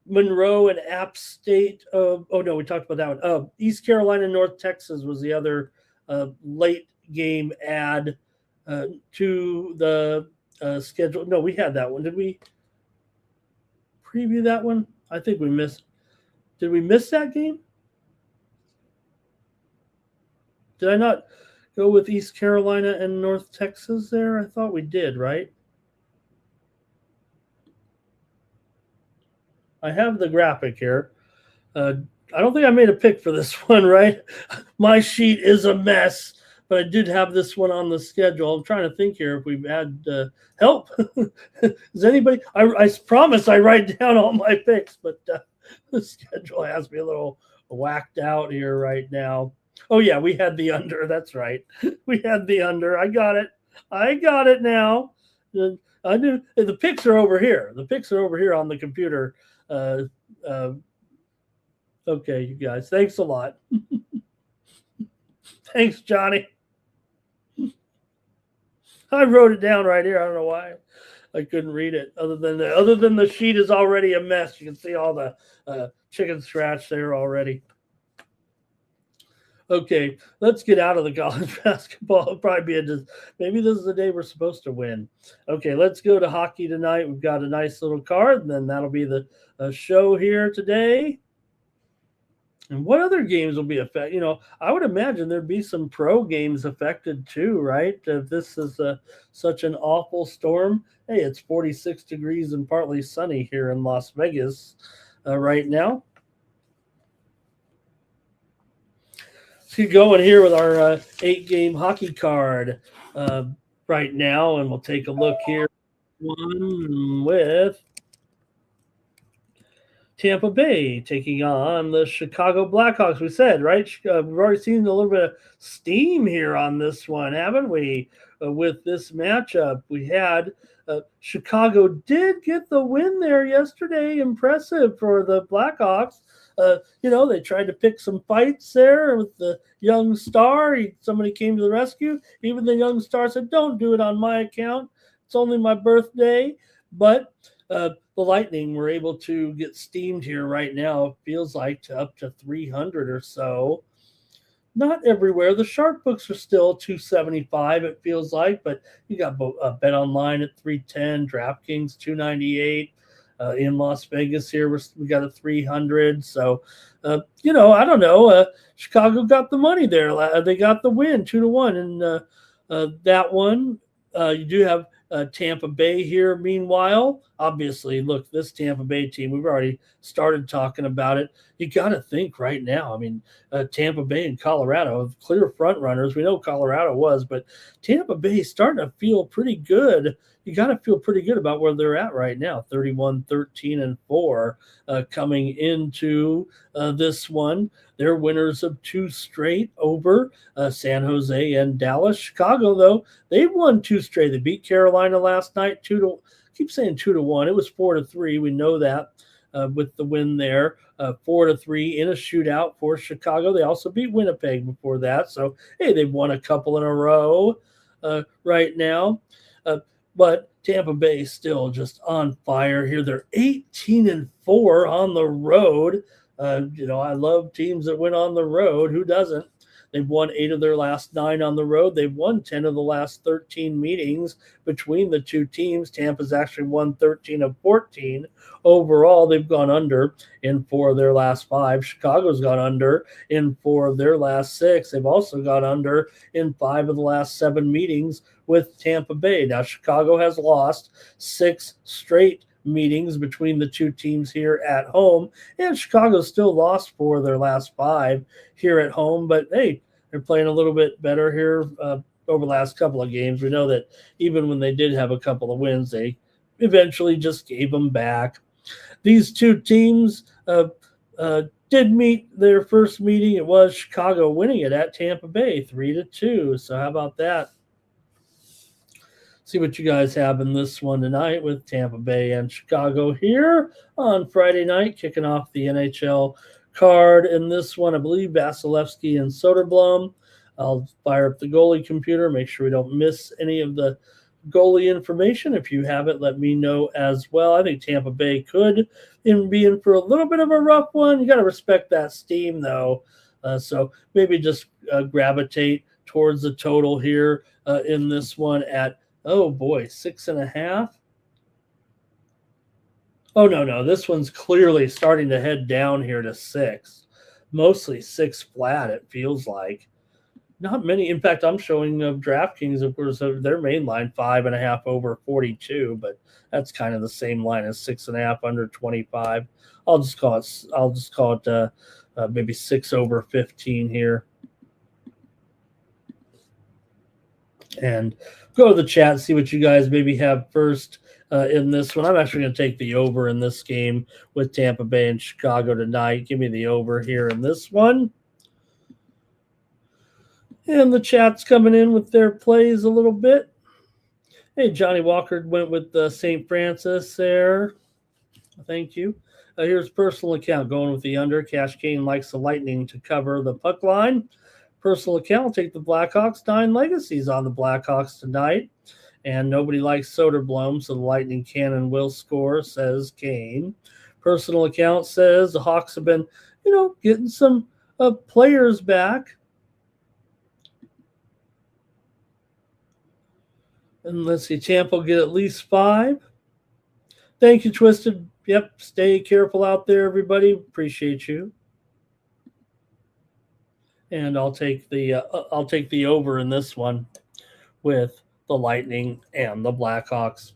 Monroe and App State. We talked about that one. East Carolina and North Texas was the other late game add to the schedule. No, we had that one. Did we preview that one? I think we missed. Did we miss that game? Did I not go with East Carolina and North Texas there? I thought we did, right? I have the graphic here. I don't think I made a pick for this one, right? My sheet is a mess, but I did have this one on the schedule. I'm trying to think here if we've had help. Does anybody? I promise I write down all my picks, but the schedule has me a little whacked out here right now. Oh, yeah, we had the under. That's right. We had the under. I got it now. I knew the picks are over here. The picks are over here on the computer. Okay, you guys. Thanks a lot. Thanks, Johnny. I wrote it down right here. I don't know why I couldn't read it. Other than the sheet is already a mess. You can see all the chicken scratch there already. Okay, let's get out of the college basketball. It'll probably be maybe this is the day we're supposed to win. Okay, let's go to hockey tonight. We've got a nice little card, and then that'll be the show here today. And what other games will be affected? I would imagine there'd be some pro games affected too, right? If this is such an awful storm. Hey, it's 46 degrees and partly sunny here in Las Vegas right now. Let's get going here with our 8-game hockey card right now, and we'll take a look here. One with Tampa Bay taking on the Chicago Blackhawks. We said, right? We've already seen a little bit of steam here on this one, haven't we? with this matchup. We had Chicago did get the win there yesterday. Impressive for the Blackhawks. They tried to pick some fights there with the young star. Somebody came to the rescue. Even the young star said, "Don't do it on my account. It's only my birthday." But the Lightning were able to get steamed here right now. It feels like up to 300 or so. Not everywhere. The sharp books are still 275, it feels like, but you got Bet Online at 310, DraftKings 298. In Las Vegas here, we got a 300. So, I don't know. Chicago got the money there. They got the win 2-1. And that one, you do have Tampa Bay here. Meanwhile, obviously, look, this Tampa Bay team, we've already started talking about it. You got to think right now. I mean, Tampa Bay and Colorado, clear front runners. We know Colorado was, but Tampa Bay starting to feel pretty good. You got to feel pretty good about where they're at right now. 31-13-4 coming into this one. They're winners of 2 straight over San Jose and Dallas. Chicago, though, they've won 2 straight. They beat Carolina last night 2-1. It was 4-3. We know that with the win there. 4-3 in a shootout for Chicago. They also beat Winnipeg before that. So, hey, they've won a couple in a row right now. But Tampa Bay still just on fire here. They're 18-4 on the road. I love teams that win on the road. Who doesn't? They've won 8 of their last 9 on the road. They've won 10 of the last 13 meetings between the two teams. Tampa's actually won 13 of 14. Overall, they've gone under in 4 of their last 5. Chicago's gone under in 4 of their last 6. They've also gone under in 5 of the last 7 meetings with Tampa Bay. Now, Chicago has lost 6 straight meetings between the two teams here at home, and Chicago still lost 4 of their last 5 here at home. But hey, they're playing a little bit better here over the last couple of games. We know that even when they did have a couple of wins, they eventually just gave them back. These two teams did meet their first meeting. It was Chicago winning it at Tampa Bay 3-2. So how about that? See what you guys have in this one tonight with Tampa Bay and Chicago here on Friday night, kicking off the NHL card. In this one, I believe Vasilevsky and Soderblom. I'll fire up the goalie computer, make sure we don't miss any of the goalie information. If you have it, let me know as well. I think Tampa Bay could be in for a little bit of a rough one. You got to respect that steam, though. So maybe just gravitate towards the total here in this one at 6.5. Oh, no. This one's clearly starting to head down here to 6. Mostly 6 flat, it feels like. Not many. In fact, I'm showing of DraftKings, of course, their main line 5.5 over 42, but that's kind of the same line as 6.5 under 25. I'll just call it maybe 6 over 15 here. And go to the chat and see what you guys maybe have first in this one. I'm actually going to take the over in this game with Tampa Bay and Chicago tonight. Give me the over here in this one. And the chat's coming in with their plays a little bit. Hey, Johnny Walker went with St. Francis there. Thank you. Here's personal account going with the under. Cash Kane likes the Lightning to cover the puck line. Personal account will take the Blackhawks. 9 legacies on the Blackhawks tonight. And nobody likes Soderblom, so the Lightning can and will score, says Kane. Personal account says the Hawks have been, getting some players back. And let's see, Tampa will get at least 5. Thank you, Twisted. Yep, stay careful out there, everybody. Appreciate you. And I'll take the over in this one with the Lightning and the Blackhawks.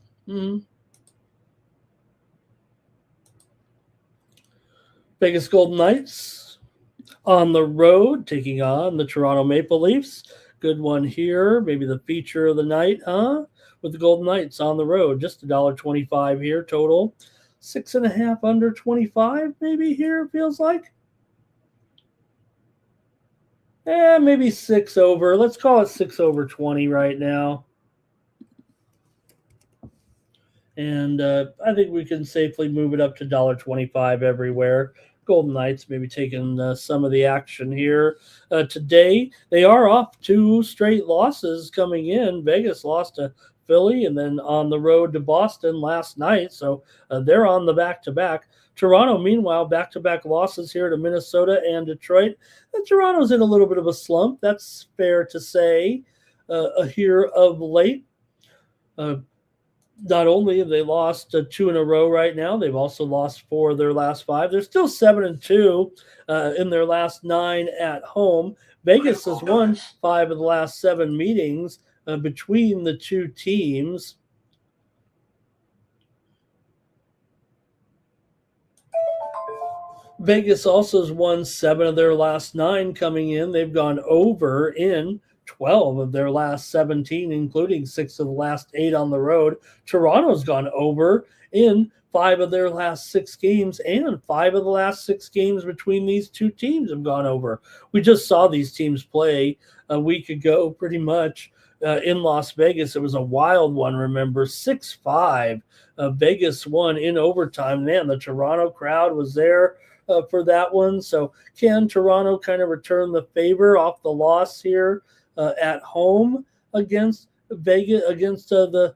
Vegas Golden Knights on the road, taking on the Toronto Maple Leafs. Good one here. Maybe the feature of the night, huh? With the Golden Knights on the road. Just $1.25 here total. 6.5 under 25 maybe here, feels like. Maybe 6 over. Let's call it 6 over 20 right now. And I think we can safely move it up to $1.25 everywhere. Golden Knights maybe taking some of the action here today. They are off 2 straight losses coming in. Vegas lost to Philly and then on the road to Boston last night. So they're on the back-to-back. Toronto, meanwhile, back-to-back losses here to Minnesota and Detroit. Toronto's in a little bit of a slump. That's fair to say here of late. Not only have they lost 2 in a row right now, they've also lost 4 of their last 5. They're still 7-2 in their last 9 at home. Vegas has won 5 of the last 7 meetings between the two teams. Vegas also has won 7 of their last 9 coming in. They've gone over in 12 of their last 17, including 6 of the last 8 on the road. Toronto's gone over in 5 of their last 6 games, and 5 of the last 6 games between these two teams have gone over. We just saw these teams play a week ago, pretty much, in Las Vegas. It was a wild one, remember, 6-5. Vegas won in overtime. Man, the Toronto crowd was there for that one. So can Toronto kind of return the favor off the loss here at home against Vegas, against the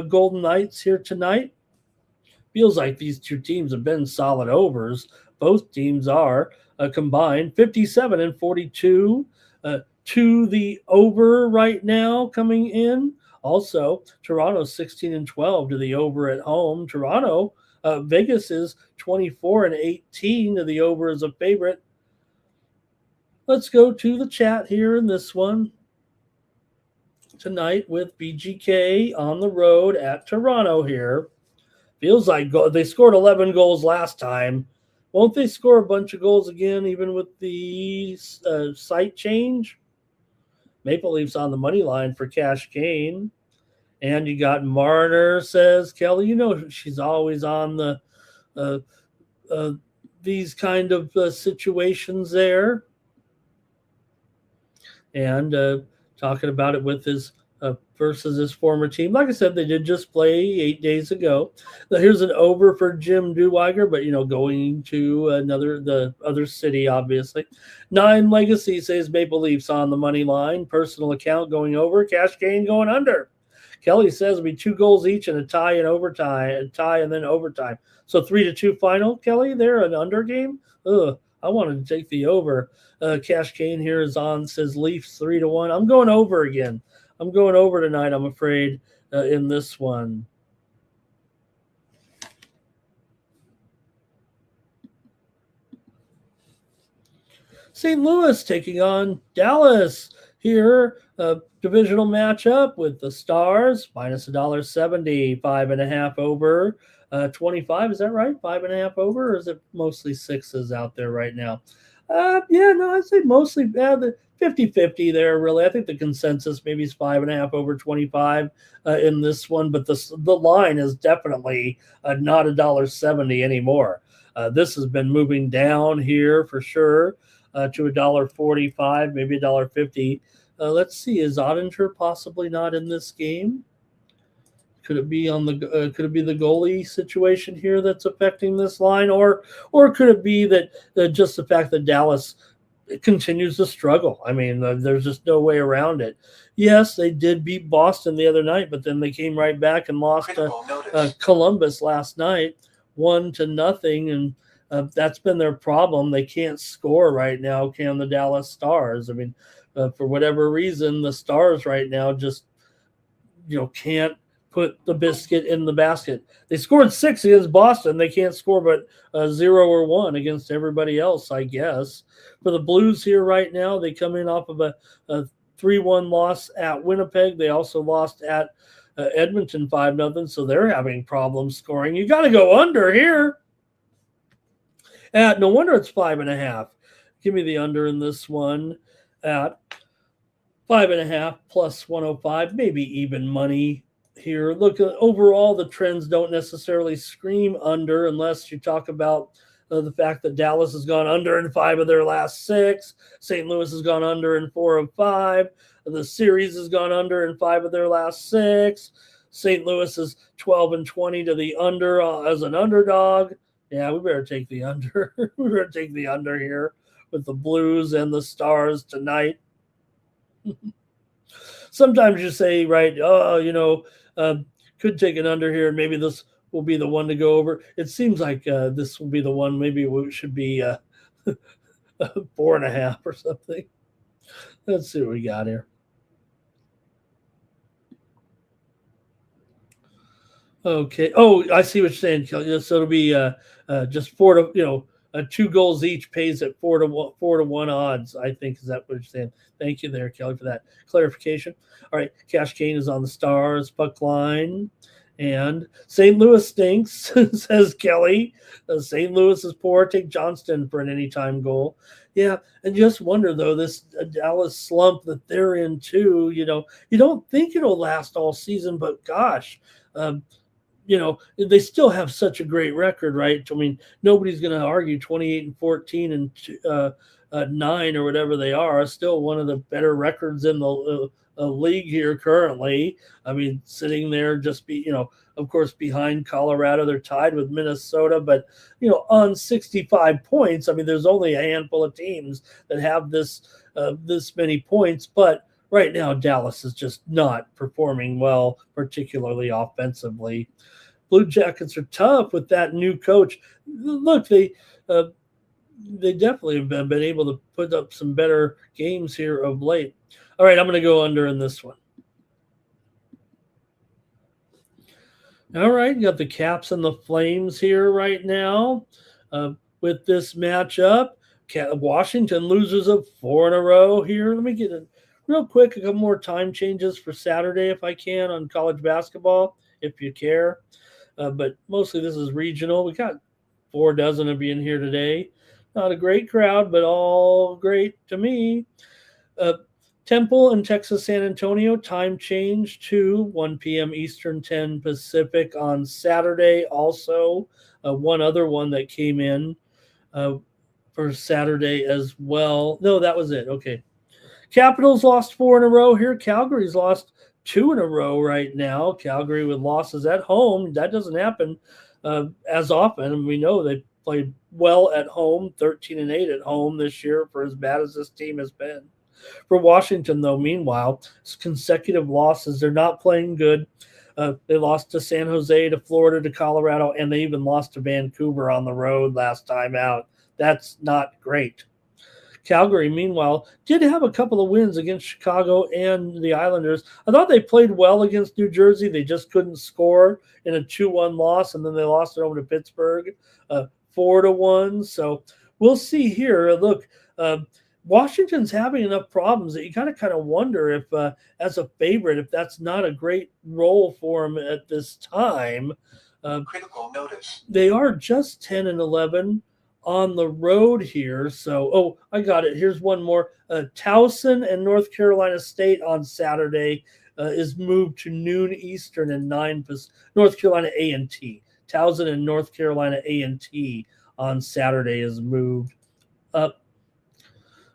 Golden Knights here tonight? Feels like these two teams have been solid overs. Both teams are combined 57 and 42 to the over right now coming in. Also, Toronto 16 and 12 to the over at home. Toronto, Vegas is 24 and 18 to the over as a favorite. Let's go to the chat here in this one tonight with BGK on the road at Toronto here. Feels like they scored 11 goals last time. Won't they score a bunch of goals again, even with the site change? Maple Leafs on the money line for cash gain. And you got Marner, says Kelly. You know she's always on the these kind of situations there. And talking about it with his versus his former team. Like I said, they did just play 8 days ago. Now, here's an over for Jim Duweiger, but going to the other city, obviously. 9 Legacy says Maple Leafs on the money line. Personal account going over. Cash gain going under. Kelly says it'll be 2 goals each and a tie in overtime, a tie and then overtime. So 3-2 final. Kelly, they're an under game. Ugh, I wanted to take the over. Cash Kane here is on, says Leafs 3-1. I'm going over again. I'm going over tonight, I'm afraid, in this one. St. Louis taking on Dallas here. Divisional matchup with the Stars, minus $1.70, 5.5 over 25. Is that right? 5.5 over, or is it mostly 6s out there right now? I'd say mostly the 50-50 there, really. I think the consensus maybe is 5.5 over 25 in this one, but the line is definitely not $1.70 anymore. This has been moving down here for sure to $1.45, maybe $1.50. Let's see, is Ottinger possibly not in this game? Could it be could it be the goalie situation here that's affecting this line, or could it be that just the fact that Dallas continues to struggle? I mean, there's just no way around it. Yes, they did beat Boston the other night, but then they came right back and lost to Columbus last night, 1-0, and that's been their problem. They can't score right now, can the Dallas Stars? I mean, for whatever reason, the Stars right now just can't put the biscuit in the basket. They scored 6 against Boston. They can't score but 0 or 1 against everybody else, I guess. For the Blues here right now, they come in off of a 3-1 loss at Winnipeg. They also lost at Edmonton 5-0, so they're having problems scoring. You got to go under here. No wonder it's 5.5. Give me the under in this one at 5.5 plus 105, maybe even money here. Look, overall, the trends don't necessarily scream under unless you talk about the fact that Dallas has gone under in 5 of their last 6. St. Louis has gone under in 4 of 5. The series has gone under in 5 of their last 6. St. Louis is 12-20 to the under as an underdog. Yeah, we better take the under. We better take the under here with the Blues and the Stars tonight. Sometimes you say, right, could take an under here, and maybe this will be the one to go over. It seems like this will be the one. Maybe it should be 4.5 or something. Let's see what we got here. Okay. Oh, I see what you're saying, Kelly. So it'll be just 2 goals each pays at 4-1 odds. I think is that what you're saying. Thank you there, Kelly, for that clarification. All right, Cash Kane is on the Stars puck line, and St. Louis stinks, says Kelly. St. Louis is poor. Take Johnston for an anytime goal. Yeah, and just wonder though this Dallas slump that they're in too. You don't think it'll last all season, but gosh. Um, they still have such a great record, right? I mean, nobody's going to argue 28-14 and 9 or whatever they are. Still one of the better records in the league here currently. I mean, sitting there of course, behind Colorado, they're tied with Minnesota, but on 65 points. I mean, there's only a handful of teams that have this many points, but right now Dallas is just not performing well, particularly offensively. Blue Jackets are tough with that new coach. Look, they definitely have been able to put up some better games here of late. All right, I'm going to go under in this one. All right, you got the Caps and the Flames here right now with this matchup. Washington loses of 4 in a row here. Let me get it real quick. A couple more time changes for Saturday if I can on college basketball, if you care. But mostly this is regional. We got 4 dozen of you in here today. Not a great crowd, but all great to me. Temple and Texas San Antonio, time change to 1 p.m. Eastern, 10 Pacific on Saturday. Also, one other one that came in for Saturday as well. No, that was it. Okay. Capitals lost 4 in a row here. Calgary's lost 2 in a row right now. Calgary with losses at home. That doesn't happen as often. And we know they played well at home, 13-8 at home this year for as bad as this team has been. For Washington, though, meanwhile, it's consecutive losses. They're not playing good. They lost to San Jose, to Florida, to Colorado, and they even lost to Vancouver on the road last time out. That's not great. Calgary, meanwhile, did have a couple of wins against Chicago and the Islanders. I thought they played well against New Jersey. They just couldn't score in a 2-1 loss, and then they lost it over to Pittsburgh 4-1. So we'll see here. Look, Washington's having enough problems that you kind of wonder if, as a favorite, if that's not a great role for them at this time. Critical notice. They are just 10-11 on the road here. So, I got it. Here's one more. Towson and North Carolina State on Saturday is moved to noon Eastern and 9 North Carolina A&T. Towson and North Carolina A&T on Saturday is moved up.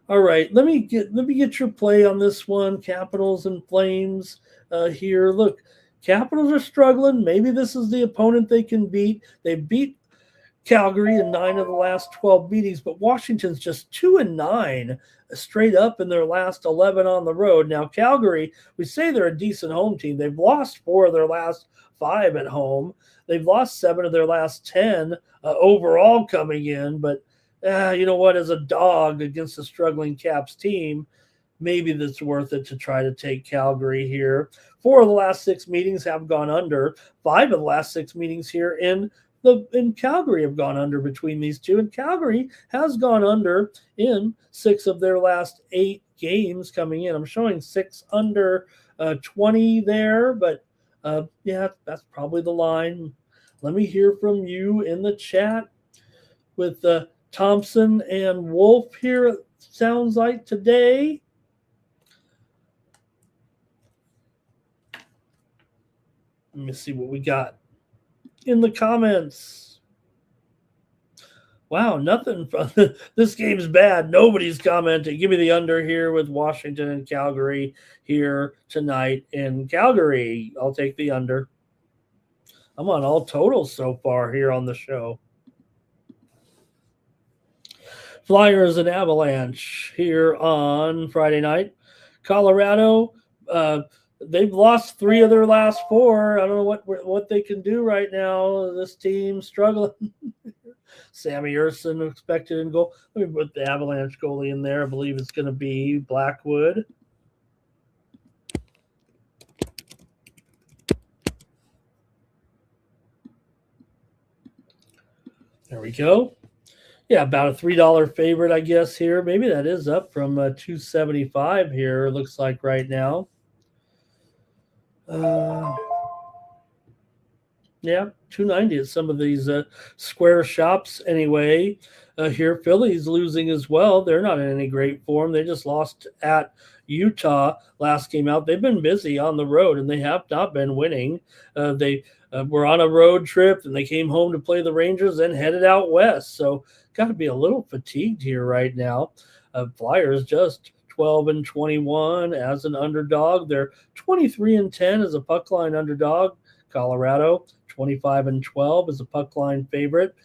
All right, let me get your play on this one. Capitals and Flames here. Look, Capitals are struggling. Maybe this is the opponent they can beat. They beat Calgary in 9 of the last 12 meetings, but Washington's just 2-9 straight up in their last 11 on the road. Now, Calgary, we say they're a decent home team. They've lost 4 of their last 5 at home. They've lost 7 of their last 10 overall coming in, but you know what? As a dog against a struggling Caps team, maybe that's worth it to try to take Calgary here. 4 of the last 6 meetings have gone under. 5 of the last 6 meetings here in Calgary have gone under between these two, and Calgary has gone under in 6 of their last 8 games coming in. I'm showing 6 under 20 there, but yeah, that's probably the line. Let me hear from you in the chat with Thompson and Wolf here, it sounds like today. Let me see what we got in the comments. Wow, nothing from this game's bad. Nobody's commenting. Give me the under here with Washington and Calgary here tonight in Calgary. I'll take the under. I'm on all totals so far here on the show. Flyers and Avalanche here on Friday night. Colorado, they've lost 3 of their last 4. I don't know what they can do right now. This team struggling. Sammy Urson expected in goal. Let me put the Avalanche goalie in there. I believe it's going to be Blackwood. There we go. Yeah, about a $3 favorite, I guess, here. Maybe that is up from $2.75 here, looks like right now. Yeah, $2.90 at some of these square shops anyway. Here, Philly's losing as well. They're not in any great form. They just lost at Utah last game out. They've been busy on the road, and they have not been winning. They were on a road trip, and they came home to play the Rangers and headed out west. So got to be a little fatigued here right now. Flyers just 12-21 as an underdog. They're 23-10 as a puck line underdog. Colorado 25-12 as a puck line favorite.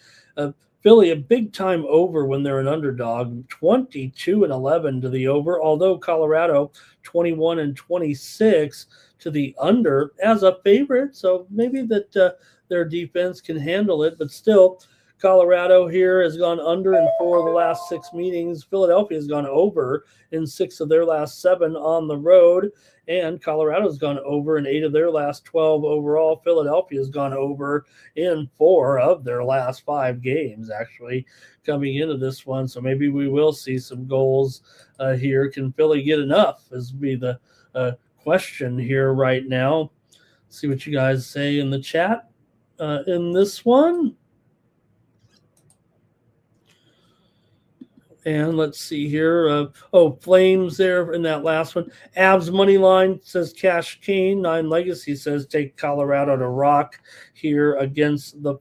Philly a big time over when they're an underdog, 22-11 to the over. Although Colorado 21-26 to the under as a favorite, so maybe that their defense can handle it, but still. Colorado here has gone under in 4 of the last 6 meetings. Philadelphia has gone over in 6 of their last 7 on the road. And Colorado's gone over in 8 of their last 12 overall. Philadelphia has gone over in 4 of their last 5 games, actually, coming into this one. So maybe we will see some goals here. Can Philly get enough? Is be the question here right now. See what you guys say in the chat in this one. And let's see here. Flames there in that last one. Abs money line says Cash Kane. 9 Legacy says take Colorado to rock here against the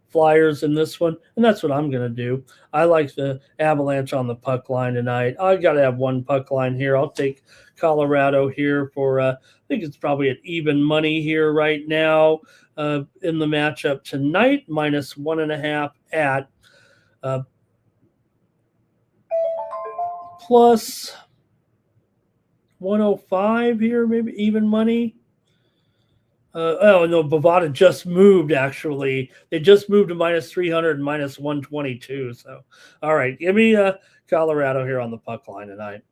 Flyers in this one. And that's what I'm going to do. I like the Avalanche on the puck line tonight. I got to have one puck line here. I'll take Colorado here for, I think it's probably at even money here right now in the matchup tonight. -1.5 at plus 105 here, maybe even money. Bovada just moved, actually. They just moved to -300 and -122. So, all right, give me Colorado here on the puck line tonight.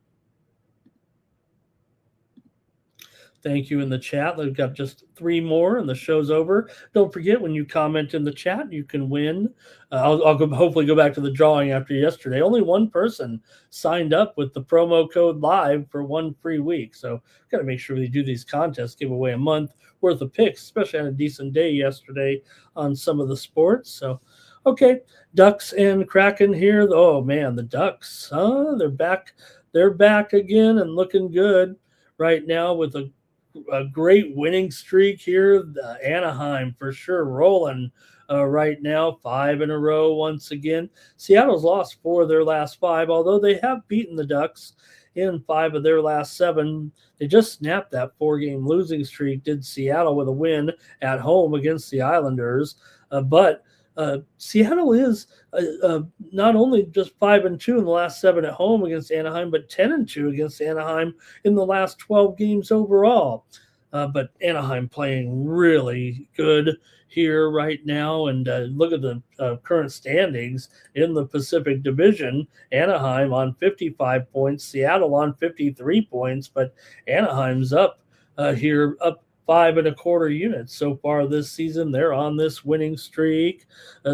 Thank you in the chat. We've got just 3 more and the show's over. Don't forget, when you comment in the chat, you can win. I'll hopefully go back to the drawing after yesterday. Only one person signed up with the promo code LIVE for 1 free week. So got to make sure we do these contests, give away a month worth of picks, especially on a decent day yesterday on some of the sports. So, okay, Ducks and Kraken here. Oh, man, the Ducks, they're back. They're back again and looking good right now with a great winning streak here. Anaheim for sure rolling right now, 5 in a row once again. Seattle's lost 4 of their last 5, although they have beaten the Ducks in 5 of their last 7. They just snapped that 4-game losing streak, did Seattle, with a win at home against the Islanders. But Seattle is not only just 5-2 in the last 7 at home against Anaheim, but 10-2 against Anaheim in the last 12 games overall. But Anaheim playing really good here right now. And look at the current standings in the Pacific Division. Anaheim on 55 points, Seattle on 53 points, but Anaheim's up here, up 5 1/4 units so far this season. They're on this winning streak.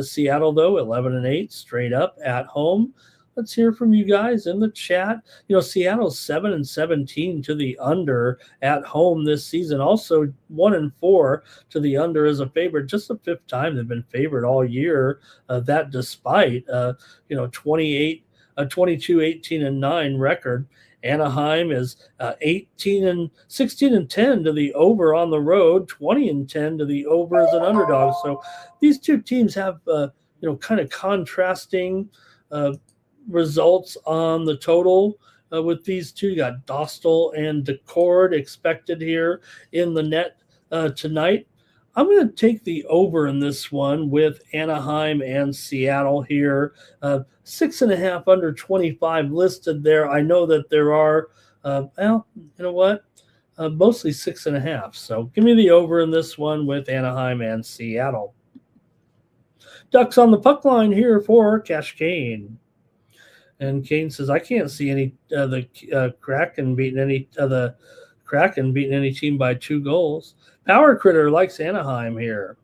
Seattle, though, 11-8 straight up at home. Let's hear from you guys in the chat. Seattle's 7-17 to the under at home this season. Also 1-4 to the under as a favorite. Just the 5th time they've been favored all year. That despite 22-18-9 record. Anaheim is 16-10 to the over on the road, 20-10 to the over as an underdog. So these two teams have kind of contrasting results on the total with these two. You got Dostal and Decord expected here in the net tonight. I'm going to take the over in this one with Anaheim and Seattle here. 6.5 under 25 listed there. I know that there are, well, you know what? Mostly 6.5. So give me the over in this one with Anaheim and Seattle. Ducks on the puck line here for Cash Kane. And Kane says, I can't see any the Kraken beating any team by 2 goals. Power Critter likes Anaheim here.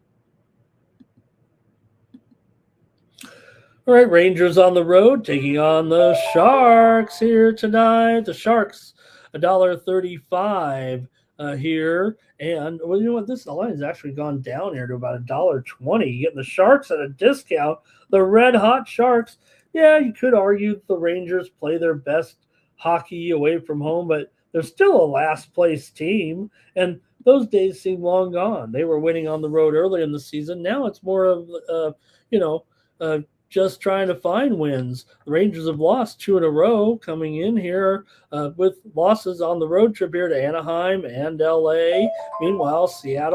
All right, Rangers on the road taking on the Sharks here tonight. The Sharks, $1.35 here. And well, you know what? The line has actually gone down here to about $1.20. You get the Sharks at a discount. The Red Hot Sharks. Yeah, you could argue the Rangers play their best hockey away from home, but they're still a last place team. And those days seem long gone. They were winning on the road early in the season. Now it's more of, just trying to find wins. The Rangers have lost 2 in a row coming in here with losses on the road trip here to Anaheim and LA. Meanwhile, San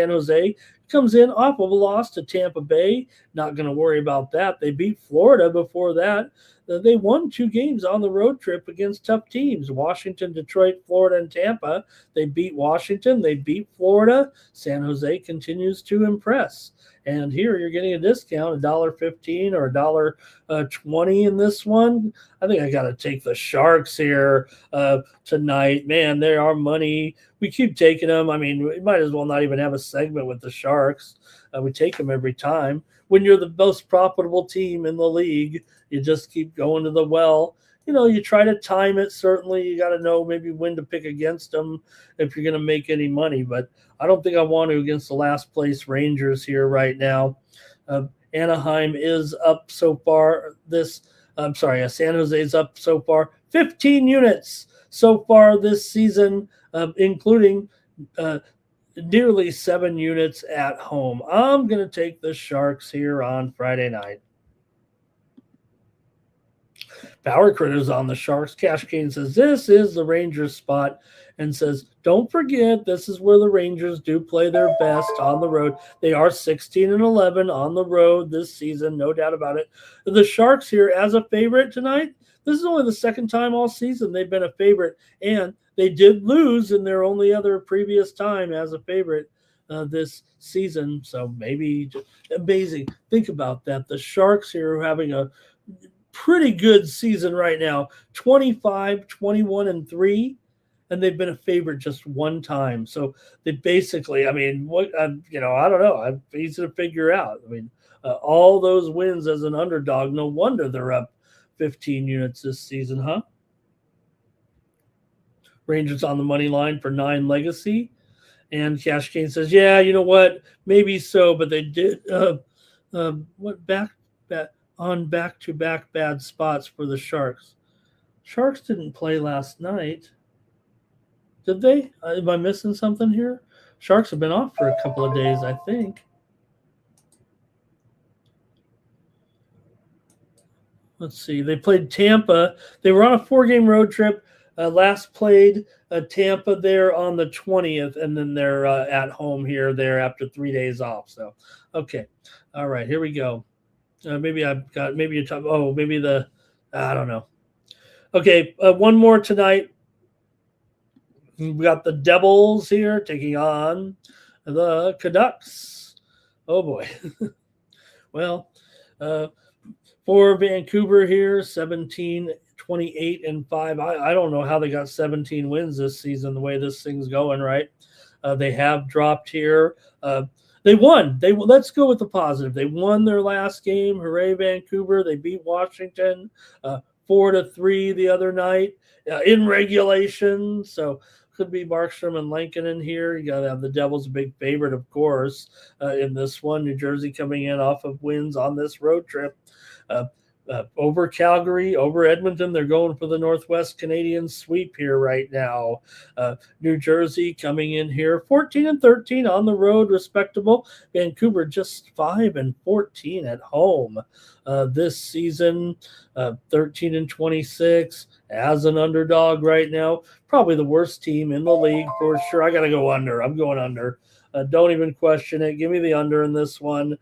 Jose comes in off of a loss to Tampa Bay. Not going to worry about that. They beat Florida before that. They won 2 games on the road trip against tough teams, Washington, Detroit, Florida, and Tampa. They beat Washington. They beat Florida. San Jose continues to impress. And here you're getting a discount, $1.15 or $1.20 in this one. I think I got to take the Sharks here tonight. Man, they are money. We keep taking them. I mean, we might as well not even have a segment with the Sharks. We take them every time. When you're the most profitable team in the league, you just keep going to the well. You try to time it. Certainly, you got to know maybe when to pick against them if you're going to make any money. But I don't think I want to against the last place Rangers here right now. Anaheim is up so far. San Jose is up so far 15 units so far this season, including nearly 7 units at home. I'm going to take the Sharks here on Friday night. Power Critters on the Sharks. Cash Kane says, this is the Rangers spot and says, don't forget, this is where the Rangers do play their best on the road. They are 16-11 on the road this season, no doubt about it. The Sharks here as a favorite tonight. This is only the second time all season they've been a favorite, and they did lose in their only other previous time as a favorite this season. So maybe amazing. Think about that. The Sharks here are having a pretty good season right now, 25, 21-3, and they've been a favorite just one time. So they basically, I don't know. It's easy to figure out. I mean, all those wins as an underdog, no wonder they're up 15 units this season, huh? Rangers on the money line for 9 legacy. And Cash Kane says, yeah, you know what? Maybe so, but they did back-to-back bad spots for the Sharks. Sharks didn't play last night. Did they? Am I missing something here? Sharks have been off for a couple of days, I think. Let's see. They played Tampa. They were on a 4-game road trip. Last played Tampa there on the 20th, and then they're at home here there after 3 days off. So, okay. All right, here we go. I don't know. Okay, one more tonight. We got the Devils here taking on the Canucks. Oh boy. Well, for Vancouver here, 17, 28-5. I don't know how they got 17 wins this season, the way this thing's going, right? They have dropped here. They won. Let's go with the positive. They won their last game. Hooray, Vancouver. They beat Washington 4-3 the other night in regulation. So could be Markstrom and Lankinen here. You got to have the Devils a big favorite, of course, in this one. New Jersey coming in off of wins on this road trip. over Calgary, over Edmonton. They're going for the Northwest Canadian sweep here right now. New Jersey coming in here 14-13 on the road, respectable. Vancouver just 5-14 at home this season. 13-26 as an underdog right now. Probably the worst team in the league for sure. I got to go under. I'm going under. Don't even question it. Give me the under in this one.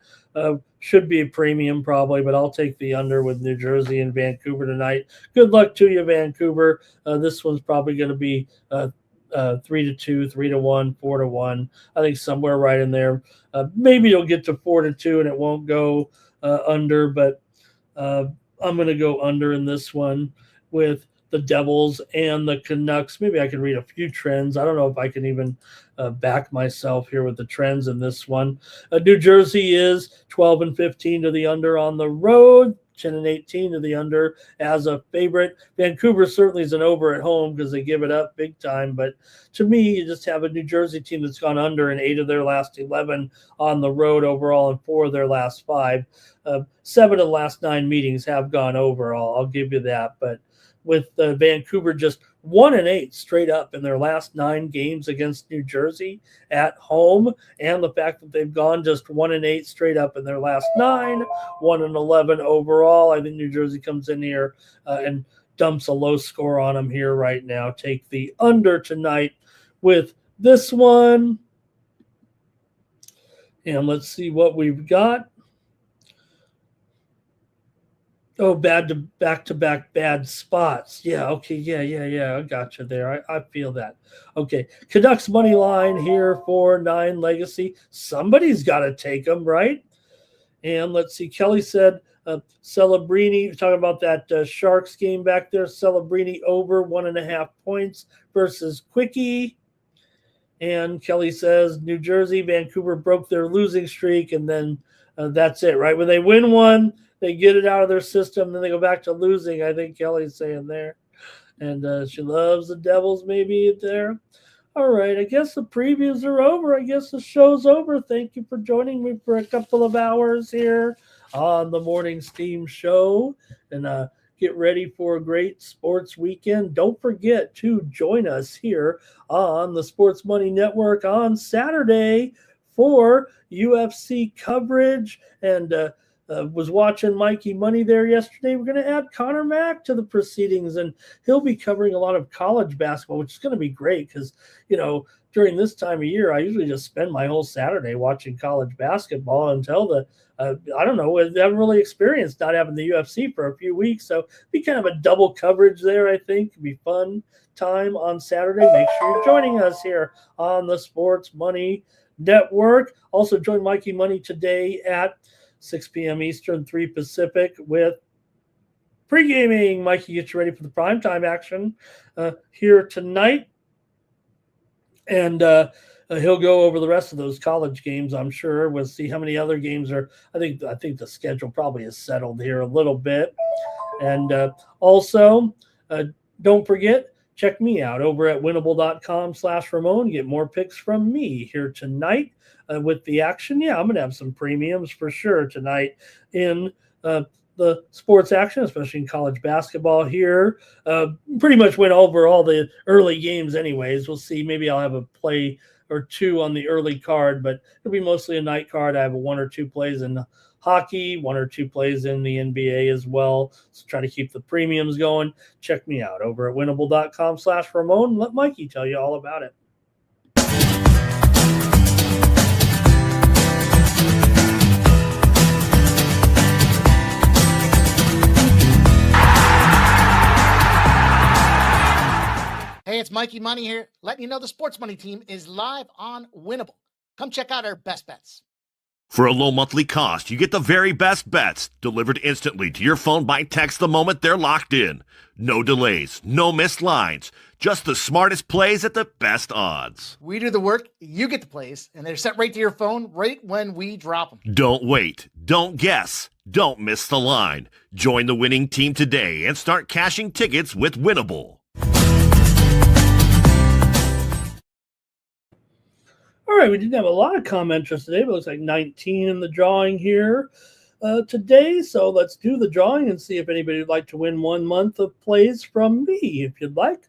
Should be a premium probably, but I'll take the under with New Jersey and Vancouver tonight. Good luck to you, Vancouver. This one's probably going to be 3-2, 3-1, 4-1. I think somewhere right in there. Maybe you'll get to 4-2 and it won't go under, but I'm going to go under in this one with the Devils and the Canucks. Maybe I can read a few trends. I don't know if I can even back myself here with the trends in this one. New Jersey is 12-15 to the under on the road, 10-18 to the under as a favorite. Vancouver certainly is an over at home because they give it up big time. But to me, you just have a New Jersey team that's gone under in 8 of their last 11 on the road overall and 4 of their last 5. 7 of the last 9 meetings have gone over. I'll give you that. But with Vancouver just 1-8 straight up in their last 9 games against New Jersey at home, and the fact that they've gone just 1-8 straight up in their last 9, 1-11 overall. I think New Jersey comes in here and dumps a low score on them here right now. Take the under tonight with this one. And let's see what we've got. Oh, back-to-back bad spots. Yeah, okay, yeah. I got you there. I feel that. Okay, Canucks money line here for 9 legacy. Somebody's got to take them, right? And let's see. Kelly said Celebrini, talking about that Sharks game back there. Celebrini over 1.5 points versus Quickie. And Kelly says New Jersey, Vancouver broke their losing streak, and then that's it, right? When they win one, they get it out of their system, then they go back to losing, I think Kelly's saying there. And she loves the Devils maybe there. All right, I guess the previews are over. I guess the show's over. Thank you for joining me for a couple of hours here on the Morning Steam Show. And get ready for a great sports weekend. Don't forget to join us here on the Sports Money Network on Saturday for UFC coverage. And was watching Mikey Money there yesterday. We're going to add Connor Mack to the proceedings, and he'll be covering a lot of college basketball, which is going to be great because, during this time of year, I usually just spend my whole Saturday watching college basketball until I don't know, I haven't really experienced not having the UFC for a few weeks. So be kind of a double coverage there, I think. It'd be fun time on Saturday. Make sure you're joining us here on the Sports Money Network. Also join Mikey Money today at 6 p.m. Eastern, 3 Pacific with pre-gaming. Mikey, get you ready for the primetime action here tonight. And he'll go over the rest of those college games, I'm sure. We'll see how many other games are. I think the schedule probably is settled here a little bit. And also, don't forget, check me out over at winnable.com/Ramon. Get more picks from me here tonight. With the action, I'm going to have some premiums for sure tonight in the sports action, especially in college basketball here. Pretty much went over all the early games anyways. We'll see. Maybe I'll have a play or two on the early card, but it'll be mostly a night card. I have 1 or 2 plays in hockey, 1 or 2 plays in the NBA as well. So try to keep the premiums going. Check me out over at winnable.com/Ramon. Let Mikey tell you all about it. Hey, it's Mikey Money here, letting you know the Sports Money team is live on Winnable. Come check out our best bets. For a low monthly cost, you get the very best bets delivered instantly to your phone by text the moment they're locked in. No delays, no missed lines, just the smartest plays at the best odds. We do the work, you get the plays, and they're sent right to your phone right when we drop them. Don't wait, don't guess, don't miss the line. Join the winning team today and start cashing tickets with Winnable. All right, we didn't have a lot of commenters today, but it looks like 19 in the drawing here. today. So let's do the drawing and see if anybody would like to win 1 month of plays from me, if you'd like.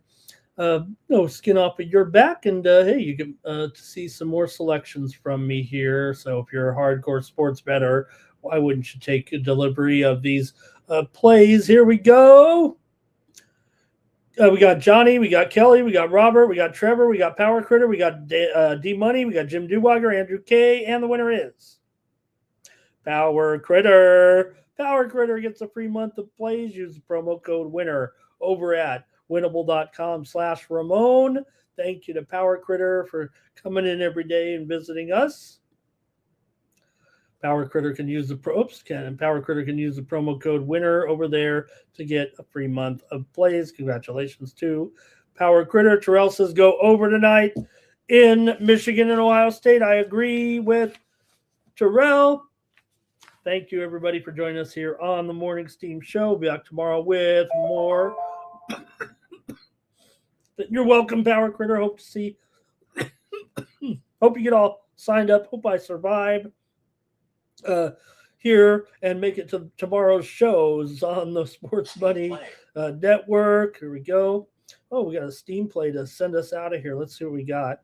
No skin off of your back, and hey, you can to see some more selections from me here. So if you're a hardcore sports bettor, why wouldn't you take a delivery of these plays? Here we go. We got Johnny, we got Kelly, we got Robert, we got Trevor, we got Power Critter, we got D Money, we got Jim Duwager, Andrew K, and the winner is Power Critter. Power Critter gets a free month of plays. Use the promo code WINNER over at winnable.com/Ramon. Thank you to Power Critter for coming in every day and visiting us. Power Critter can use the promo code WINNER over there to get a free month of plays. Congratulations to Power Critter. Terrell says go over tonight in Michigan and Ohio State. I agree with Terrell. Thank you, everybody, for joining us here on the Morning Steam Show. We'll be back tomorrow with more. You're welcome, Power Critter. Hope to see. Hope you get all signed up. Hope I survive here and make it to tomorrow's shows on the Sports Money Network. Here we go. Oh, we got a Steam play to send us out of here. Let's see what we got.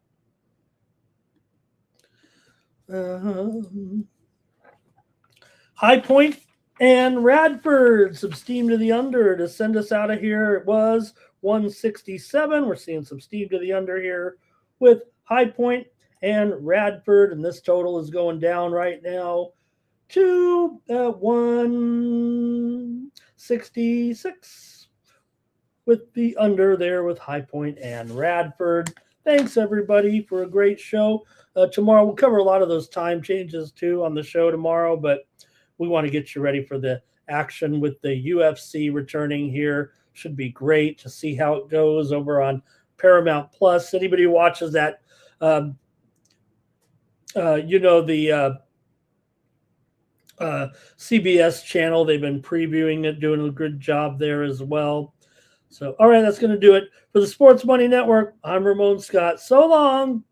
High Point and Radford, some steam to the under to send us out of here. It was 167. We're seeing some steam to the under here with High Point and Radford, and this total is going down right now to 166 with the under there with High Point and Radford. Thanks, everybody, for a great show. Tomorrow we'll cover a lot of those time changes, too, on the show tomorrow, but we want to get you ready for the action with the UFC returning here. Should be great to see how it goes over on Paramount Plus. Anybody who watches that, the CBS channel, they've been previewing it, doing a good job there as well. So, all right, that's going to do it for the Sports Money Network. I'm Ramon Scott. So long.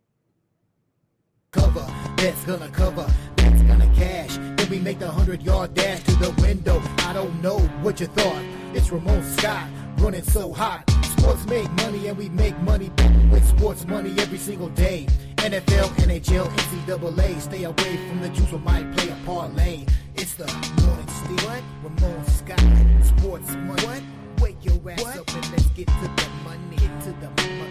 Cover, that's gonna cover, that's gonna cash. Then we make the 100-yard dash to the window. I don't know what you thought. It's Ramon Scott, running so hot. Sports make money and we make money with sports money every single day. NFL, NHL, NCAA. Stay away from the juice, we might play a parlay. It's the Morning Steam. What? Ramon Scott, sports money. What? Wake your ass up and let's get to the money. Get to the money.